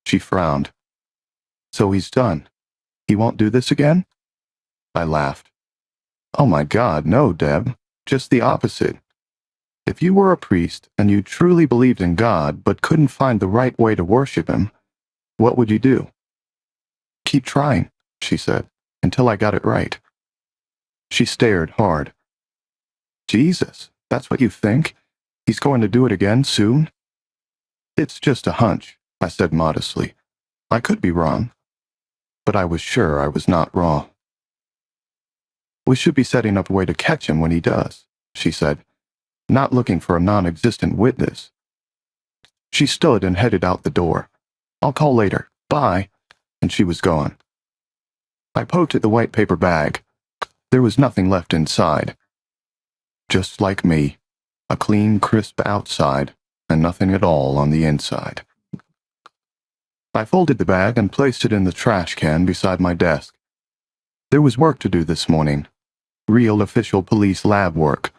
She frowned. So he's done. He won't do this again? I laughed. Oh my God, no, Deb. Just the opposite. If you were a priest and you truly believed in God but couldn't find the right way to worship him, what would you do? Keep trying, she said, until I got it right. She stared hard. Jesus, that's what you think? He's going to do it again soon? It's just a hunch, I said modestly. I could be wrong. But I was sure I was not wrong. We should be setting up a way to catch him when he does, she said, not looking for a non-existent witness. She stood and headed out the door. I'll call later. Bye. And she was gone. I poked at the white paper bag. There was nothing left inside. Just like me, a clean, crisp outside, and nothing at all on the inside. I folded the bag and placed it in the trash can beside my desk. There was work to do this morning. Real official police lab work.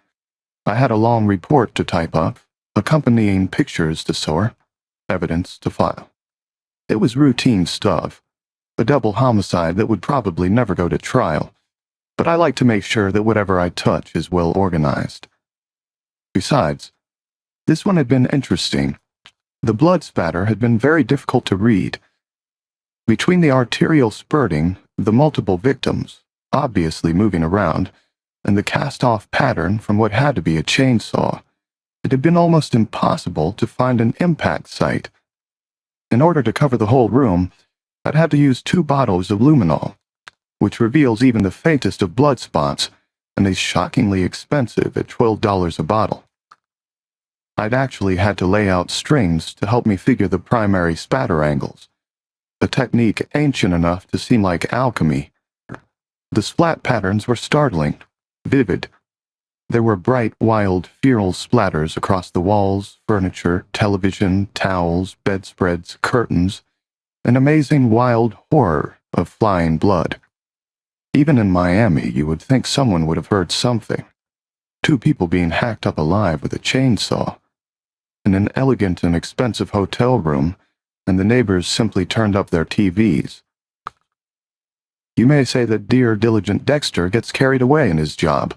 I had a long report to type up, accompanying pictures to sort, evidence to file. It was routine stuff, a double homicide that would probably never go to trial, but I like to make sure that whatever I touch is well organized. Besides, this one had been interesting. The blood spatter had been very difficult to read. Between the arterial spurting, the multiple victims, obviously moving around, and the cast-off pattern from what had to be a chainsaw, It had been almost impossible to find an impact site. In order to cover the whole room, I'd had to use 2 bottles of luminol, which reveals even the faintest of blood spots, and is shockingly expensive at $12 a bottle. I'd actually had to lay out strings to help me figure the primary spatter angles, a technique ancient enough to seem like alchemy. The splat patterns were startling, vivid. There were bright, wild, feral splatters across the walls, furniture, television, towels, bedspreads, curtains, an amazing wild horror of flying blood. Even in Miami, you would think someone would have heard something. 2 people being hacked up alive with a chainsaw. In an elegant and expensive hotel room, and the neighbors simply turned up their TVs. You may say that dear, diligent Dexter gets carried away in his job,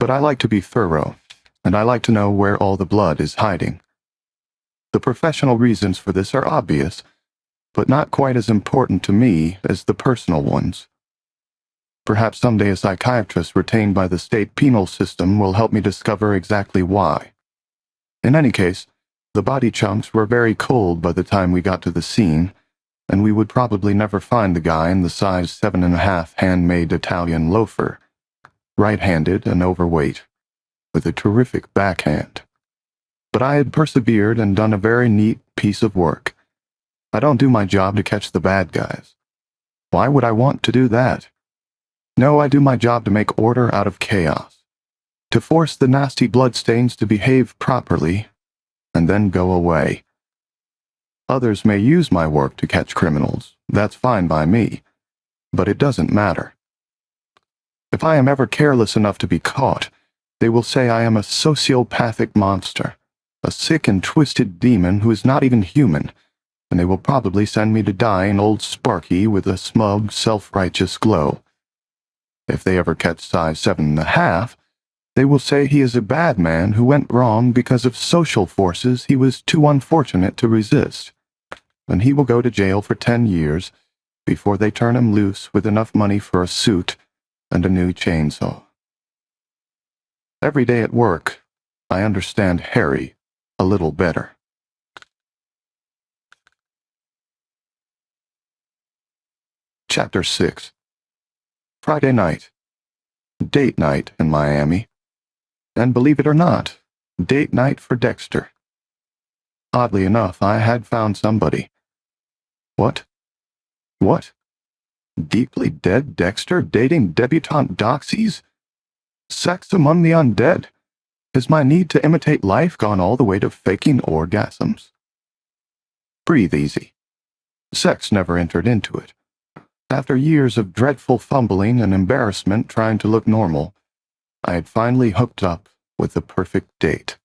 but I like to be thorough, and I like to know where all the blood is hiding. The professional reasons for this are obvious, but not quite as important to me as the personal ones. Perhaps someday a psychiatrist retained by the state penal system will help me discover exactly why. In any case, the body chunks were very cold by the time we got to the scene, and we would probably never find the guy in the size 7.5 handmade Italian loafer, right-handed and overweight, with a terrific backhand. But I had persevered and done a very neat piece of work. I don't do my job to catch the bad guys. Why would I want to do that? No, I do my job to make order out of chaos, to force the nasty bloodstains to behave properly, and then go away. Others may use my work to catch criminals. That's fine by me, but it doesn't matter. If I am ever careless enough to be caught, they will say I am a sociopathic monster, a sick and twisted demon who is not even human, and they will probably send me to die in Old Sparky with a smug, self-righteous glow. If they ever catch size 7.5, they will say he is a bad man who went wrong because of social forces he was too unfortunate to resist, and he will go to jail for 10 years before they turn him loose with enough money for a suit and a new chainsaw. Every day at work, I understand Harry a little better. Chapter 6. Friday night. Date night in Miami. And believe it or not, date night for Dexter. Oddly enough, I had found somebody. What? What? Deeply dead Dexter dating debutante doxies? Sex among the undead? Has my need to imitate life gone all the way to faking orgasms? Breathe easy. Sex never entered into it. After years of dreadful fumbling and embarrassment trying to look normal, I had finally hooked up with the perfect date.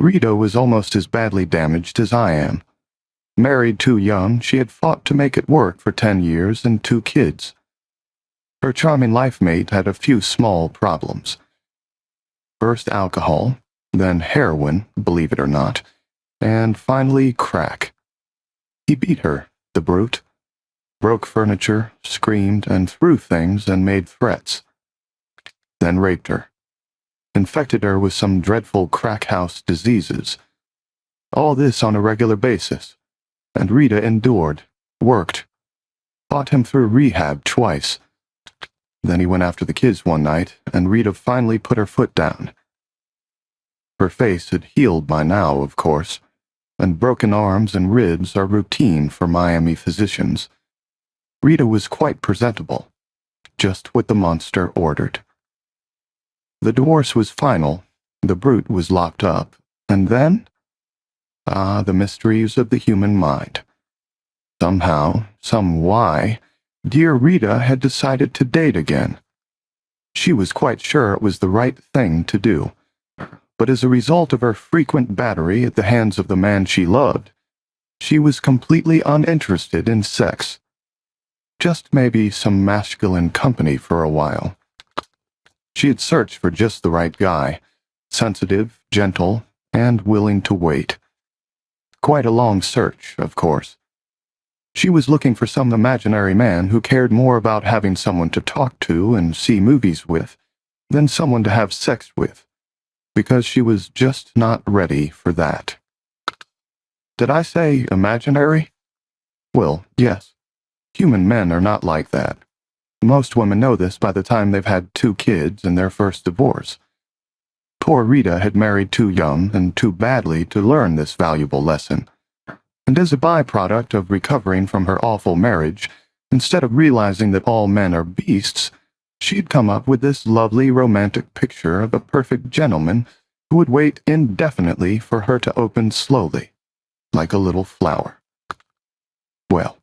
Rita was almost as badly damaged as I am. Married too young, she had fought to make it work for 10 years and 2 kids. Her charming life mate had a few small problems. First alcohol, then heroin, believe it or not, and finally crack. He beat her, the brute. Broke furniture, screamed, and threw things and made threats. Then raped her. Infected her with some dreadful crack house diseases. All this on a regular basis. And Rita endured, worked, fought him through rehab twice. Then he went after the kids one night, and Rita finally put her foot down. Her face had healed by now, of course, and broken arms and ribs are routine for Miami physicians. Rita was quite presentable, just what the monster ordered. The divorce was final, the brute was locked up, and then? Ah, the mysteries of the human mind. Somehow, some why, dear Rita had decided to date again. She was quite sure it was the right thing to do, but as a result of her frequent battery at the hands of the man she loved, she was completely uninterested in sex. Just maybe some masculine company for a while. She had searched for just the right guy, sensitive, gentle, and willing to wait. Quite a long search, of course. She was looking for some imaginary man who cared more about having someone to talk to and see movies with than someone to have sex with. because she was just not ready for that. Did I say imaginary? Well, yes. Human men are not like that. Most women know this by the time they've had 2 kids and their first divorce. Poor Rita had married too young and too badly to learn this valuable lesson. And as a byproduct of recovering from her awful marriage, instead of realizing that all men are beasts, she'd come up with this lovely romantic picture of a perfect gentleman who would wait indefinitely for her to open slowly, like a little flower. Well,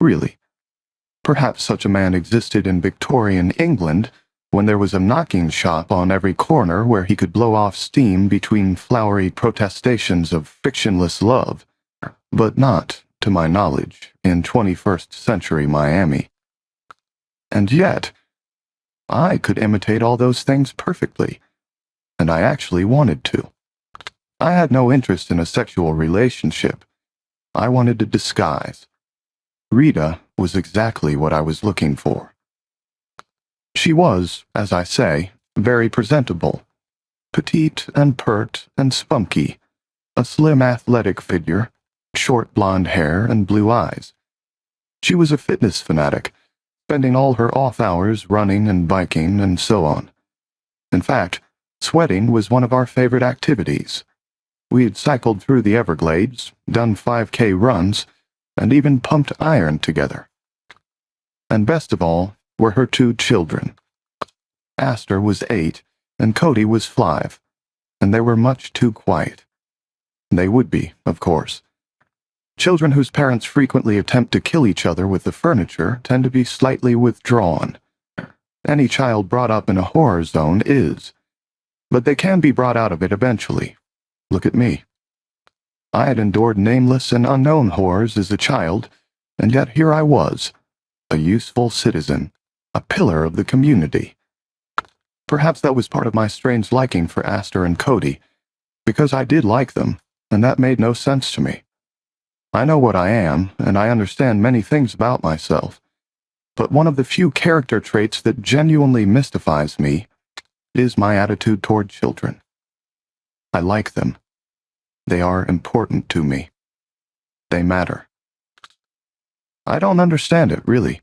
really, perhaps such a man existed in Victorian England, when there was a knocking shop on every corner where he could blow off steam between flowery protestations of fictionless love, but not, to my knowledge, in 21st century Miami. And yet, I could imitate all those things perfectly, and I actually wanted to. I had no interest in a sexual relationship. I wanted to disguise. Rita was exactly what I was looking for. She was, as I say, very presentable, petite and pert and spunky, a slim athletic figure, short blonde hair and blue eyes. She was a fitness fanatic, spending all her off hours running and biking and so on. In fact, sweating was one of our favorite activities. We had cycled through the Everglades, done 5K runs, and even pumped iron together. And best of all were her 2 children. Astor was 8, and Cody was 5, and they were much too quiet. They would be, of course. Children whose parents frequently attempt to kill each other with the furniture tend to be slightly withdrawn. Any child brought up in a horror zone is, but they can be brought out of it eventually. Look at me. I had endured nameless and unknown horrors as a child, and yet here I was, a useful citizen, a pillar of the community. Perhaps that was part of my strange liking for Astor and Cody, because I did like them, and that made no sense to me. I know what I am, and I understand many things about myself, but one of the few character traits that genuinely mystifies me is my attitude toward children. I like them. They are important to me. They matter. I don't understand it, really.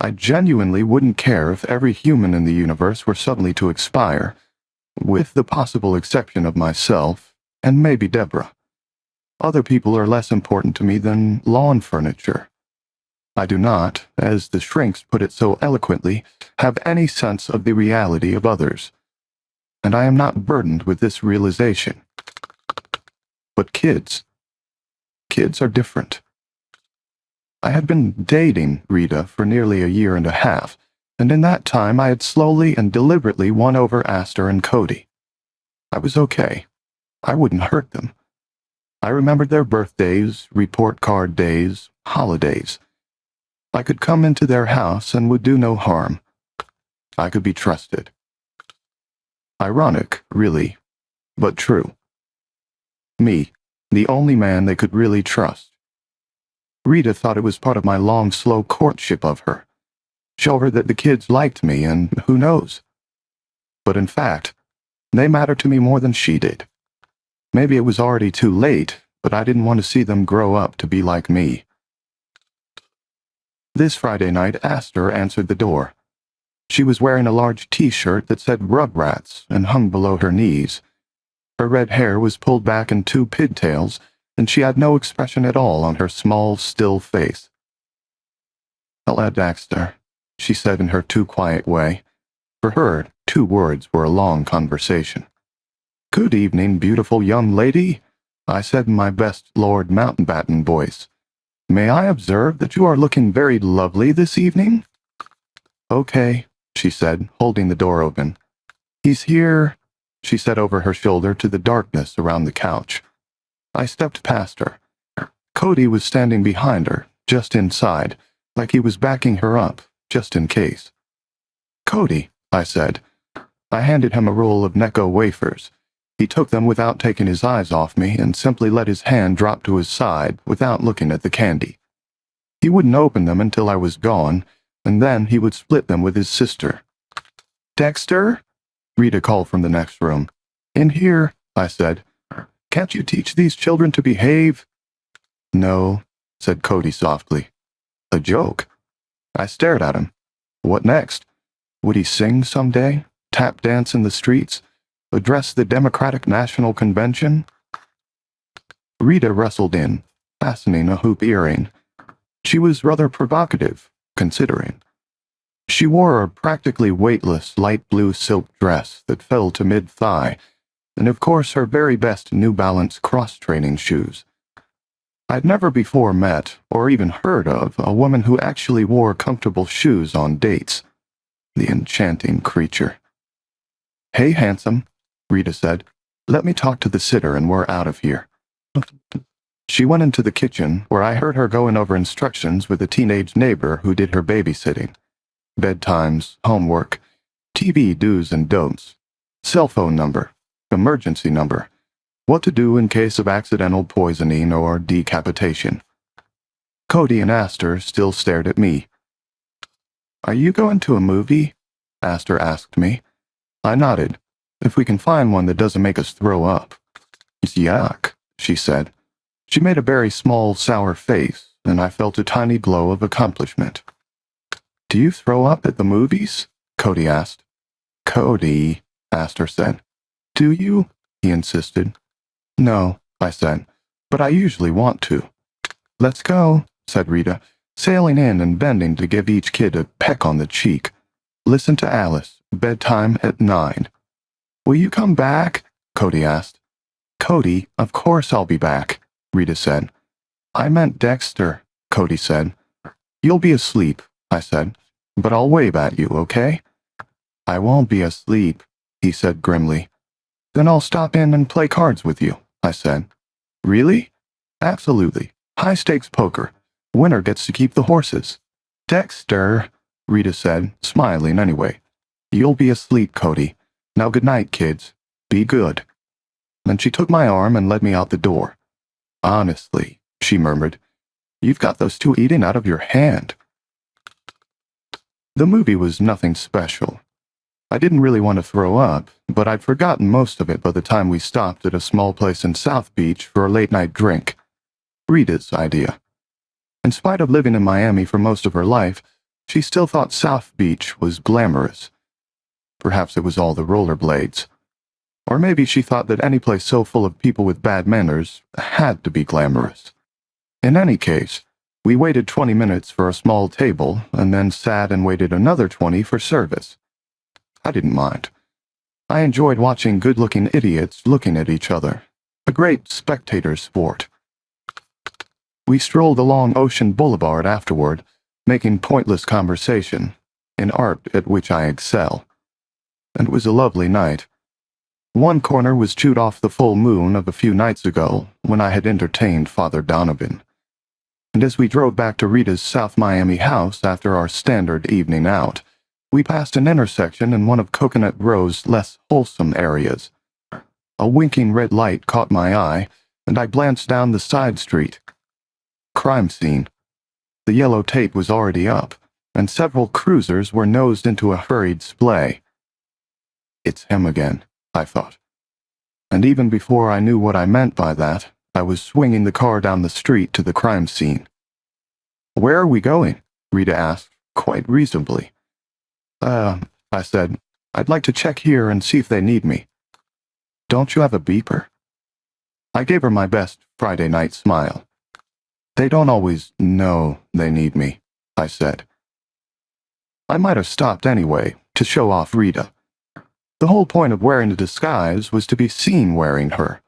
I genuinely wouldn't care if every human in the universe were suddenly to expire, with the possible exception of myself, and maybe Deborah. Other people are less important to me than lawn furniture. I do not, as the shrinks put it so eloquently, have any sense of the reality of others, and I am not burdened with this realization. But kids are different. I had been dating Rita for nearly a year and a half, and in that time I had slowly and deliberately won over Astor and Cody. I was okay. I wouldn't hurt them. I remembered their birthdays, report card days, holidays. I could come into their house and would do no harm. I could be trusted. Ironic, really, but true. Me, the only man they could really trust. Rita thought it was part of my long, slow courtship of her. Show her that the kids liked me, and who knows? But in fact, they mattered to me more than she did. Maybe it was already too late, but I didn't want to see them grow up to be like me. This Friday night, Astor answered the door. She was wearing a large T-shirt that said Rugrats and hung below her knees. Her red hair was pulled back in 2 pigtails, and she had no expression at all on her small, still face. "Hello, Dexter," she said in her too quiet way. For her, 2 words were a long conversation. "Good evening, beautiful young lady," I said in my best Lord Mountbatten voice. "May I observe that you are looking very lovely this evening?" "Okay," she said, holding the door open. "He's here," she said over her shoulder to the darkness around the couch. I stepped past her. Cody was standing behind her, just inside, like he was backing her up, just in case. "Cody," I said. I handed him a roll of Necco wafers. He took them without taking his eyes off me and simply let his hand drop to his side without looking at the candy. He wouldn't open them until I was gone, and then he would split them with his sister. "Dexter?" Rita called from the next room. In here, I said. Can't you teach these children to behave? No, said Cody softly. A joke. I stared at him. What next? Would he sing someday? Tap dance in the streets? Address the Democratic National Convention? Rita rustled in, fastening a hoop earring. She was rather provocative, considering. She wore a practically weightless light blue silk dress that fell to mid-thigh, and of course her very best New Balance cross-training shoes. I'd never before met, or even heard of, a woman who actually wore comfortable shoes on dates. The enchanting creature. Hey, handsome, Rita said. Let me talk to the sitter and we're out of here. She went into the kitchen, where I heard her going over instructions with a teenage neighbor who did her babysitting. Bedtimes, homework, TV do's and don'ts, cell phone number, emergency number, what to do in case of accidental poisoning or decapitation. Cody and Aster still stared at me. Are you going to a movie? Aster asked me. I nodded. If we can find one that doesn't make us throw up. Yuck, she said. She made a very small, sour face, and I felt a tiny glow of accomplishment. Do you throw up at the movies? Cody asked. Cody, Aster said. Do you? He insisted. No, I said, but I usually want to. Let's go, said Rita, sailing in and bending to give each kid a peck on the cheek. Listen to Alice, bedtime at 9. Will you come back? Cody asked. Cody, of course I'll be back, Rita said. I meant Dexter, Cody said. You'll be asleep, I said, but I'll wave at you, okay? I won't be asleep, he said grimly. Then I'll stop in and play cards with you, I said. Really? Absolutely. High-stakes poker. Winner gets to keep the horses. Dexter, Rita said, smiling anyway. You'll be asleep, Cody. Now good night, kids. Be good. Then she took my arm and led me out the door. Honestly, she murmured, you've got those two eating out of your hand. The movie was nothing special. I didn't really want to throw up, but I'd forgotten most of it by the time we stopped at a small place in South Beach for a late-night drink. Rita's idea. In spite of living in Miami for most of her life, she still thought South Beach was glamorous. Perhaps it was all the rollerblades. Or maybe she thought that any place so full of people with bad manners had to be glamorous. In any case, we waited 20 minutes for a small table and then sat and waited another 20 for service. I didn't mind. I enjoyed watching good-looking idiots looking at each other. A great spectator sport. We strolled along Ocean Boulevard afterward, making pointless conversation, an art at which I excel. And it was a lovely night. One corner was chewed off the full moon of a few nights ago, when I had entertained Father Donovan. And as we drove back to Rita's South Miami house after our standard evening out, we passed an intersection in one of Coconut Grove's less wholesome areas. A winking red light caught my eye, and I glanced down the side street. Crime scene. The yellow tape was already up, and several cruisers were nosed into a hurried splay. It's him again, I thought. And even before I knew what I meant by that, I was swinging the car down the street to the crime scene. Where are we going? Rita asked, quite reasonably. I said, I'd like to check here and see if they need me. Don't you have a beeper? I gave her my best Friday night smile. They don't always know they need me, I said. I might have stopped anyway, to show off Rita. The whole point of wearing a disguise was to be seen wearing her.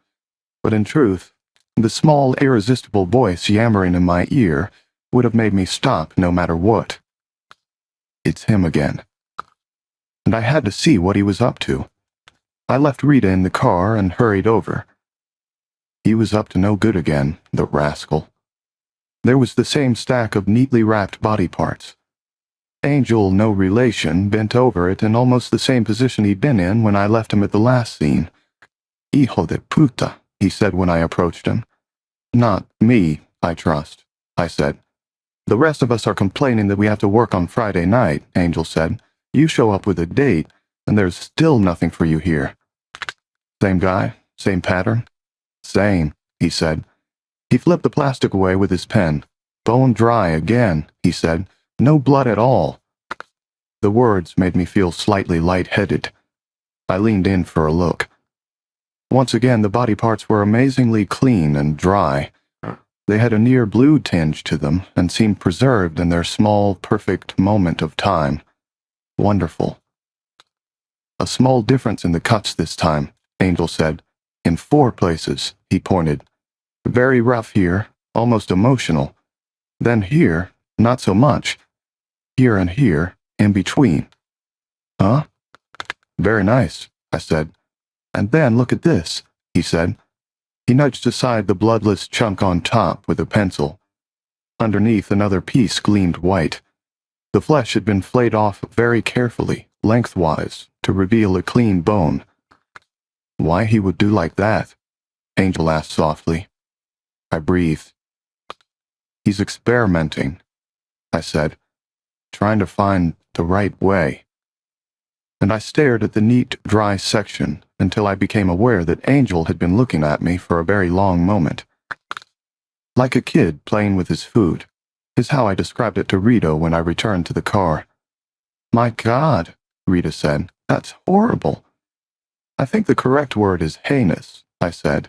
But in truth, the small, irresistible voice yammering in my ear would have made me stop no matter what. It's him again. And I had to see what he was up to. I left Rita in the car and hurried over. He was up to no good again, the rascal. There was the same stack of neatly wrapped body parts. Angel, no relation, bent over it in almost the same position he'd been in when I left him at the last scene. Hijo de puta, he said when I approached him. Not me, I trust, I said. The rest of us are complaining that we have to work on Friday night, Angel said. You show up with a date, and there's still nothing for you here. Same guy? Same pattern? Same, he said. He flipped the plastic away with his pen. Bone dry again, he said. No blood at all. The words made me feel slightly lightheaded. I leaned in for a look. Once again, the body parts were amazingly clean and dry. They had a near blue tinge to them and seemed preserved in their small, perfect moment of time. Wonderful. A small difference in the cuts this time, Angel said. In 4 places, he pointed. Very rough here, almost emotional. Then here, not so much. Here and here, in between. Huh? Very nice, I said. And then look at this, he said. He nudged aside the bloodless chunk on top with a pencil. Underneath, another piece gleamed white. The flesh had been flayed off very carefully, lengthwise, to reveal a clean bone. Why he would do like that? Angel asked softly. I breathed. He's experimenting, I said, trying to find the right way. And I stared at the neat, dry section until I became aware that Angel had been looking at me for a very long moment. Like a kid playing with his food, is how I described it to Rita when I returned to the car. My God, Rita said, that's horrible. I think the correct word is heinous, I said.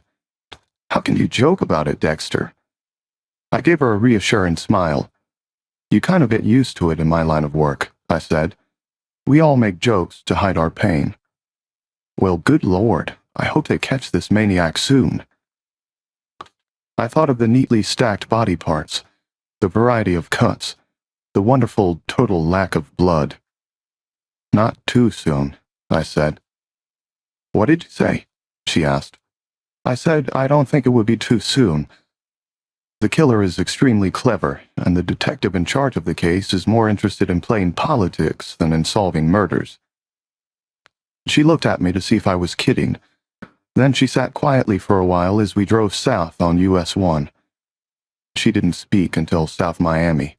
How can you joke about it, Dexter? I gave her a reassuring smile. You kind of get used to it in my line of work, I said. We all make jokes to hide our pain. Well, good Lord, I hope they catch this maniac soon. I thought of the neatly stacked body parts, the variety of cuts, the wonderful total lack of blood. Not too soon, I said. What did you say? She asked. I said I don't think it would be too soon. The killer is extremely clever, and the detective in charge of the case is more interested in playing politics than in solving murders. She looked at me to see if I was kidding. Then she sat quietly for a while as we drove south on US 1. She didn't speak until South Miami.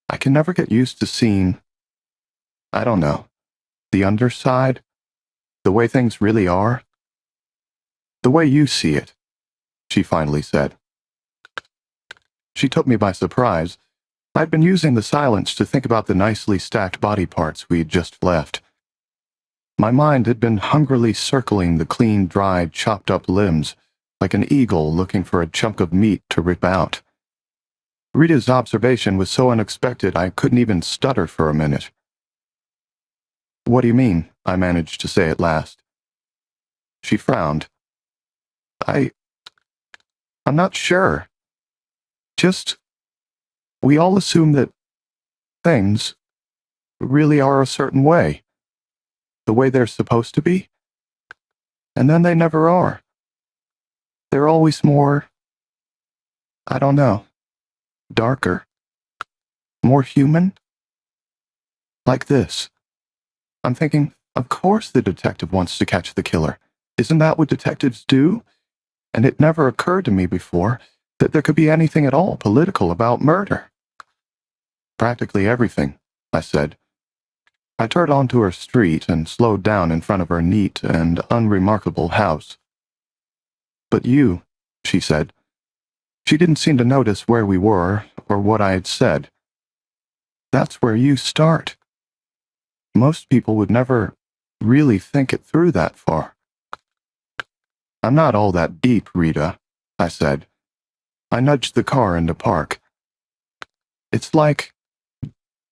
I can never get used to seeing, I don't know, the underside, the way things really are. The way you see it, she finally said. She took me by surprise. I'd been using the silence to think about the nicely stacked body parts we'd just left. My mind had been hungrily circling the clean, dried, chopped-up limbs, like an eagle looking for a chunk of meat to rip out. Rita's observation was so unexpected I couldn't even stutter for a minute. What do you mean? I managed to say at last. She frowned. I'm not sure. Just, we all assume that things really are a certain way, the way they're supposed to be, and then they never are. They're always more, I don't know, darker, more human. Like this. I'm thinking, of course the detective wants to catch the killer. Isn't that what detectives do? And it never occurred to me before that there could be anything at all political about murder. Practically everything, I said. I turned onto her street and slowed down in front of her neat and unremarkable house. But you, she said. She didn't seem to notice where we were or what I had said. That's where you start. Most people would never really think it through that far. I'm not all that deep, Rita, I said. I nudged the car into park. It's like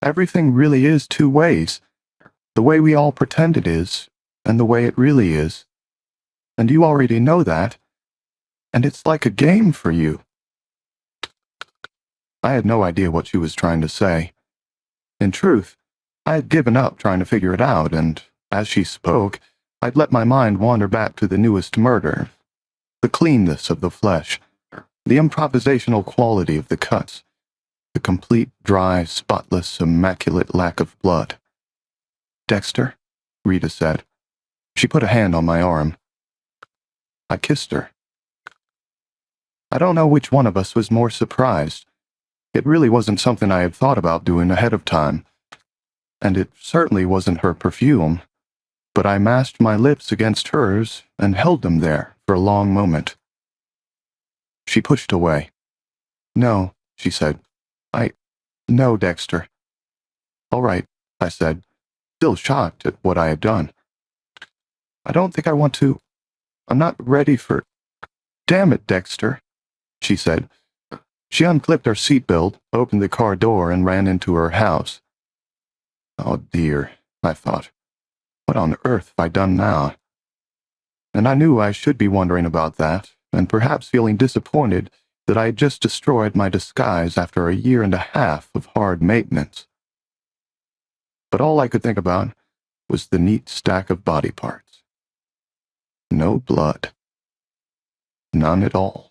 everything really is 2 ways. The way we all pretend it is, and the way it really is. And you already know that. And it's like a game for you. I had no idea what she was trying to say. In truth, I had given up trying to figure it out, and as she spoke, I'd let my mind wander back to the newest murder, the cleanness of the flesh, the improvisational quality of the cuts, the complete, dry, spotless, immaculate lack of blood. Dexter, Rita said. She put a hand on my arm. I kissed her. I don't know which one of us was more surprised. It really wasn't something I had thought about doing ahead of time, and it certainly wasn't her perfume. but I mashed my lips against hers and held them there for a long moment. She pushed away. "No," she said. No, Dexter." "All right," I said, still shocked at what I had done. "I don't think I want to. I'm not ready for—" "Damn it, Dexter," she said. She unclipped her seatbelt, opened the car door, and ran into her house. Oh dear, I thought. What on earth have I done now? And I knew I should be wondering about that, and perhaps feeling disappointed that I had just destroyed my disguise after a year and a half of hard maintenance. But all I could think about was the neat stack of body parts. No blood. None at all.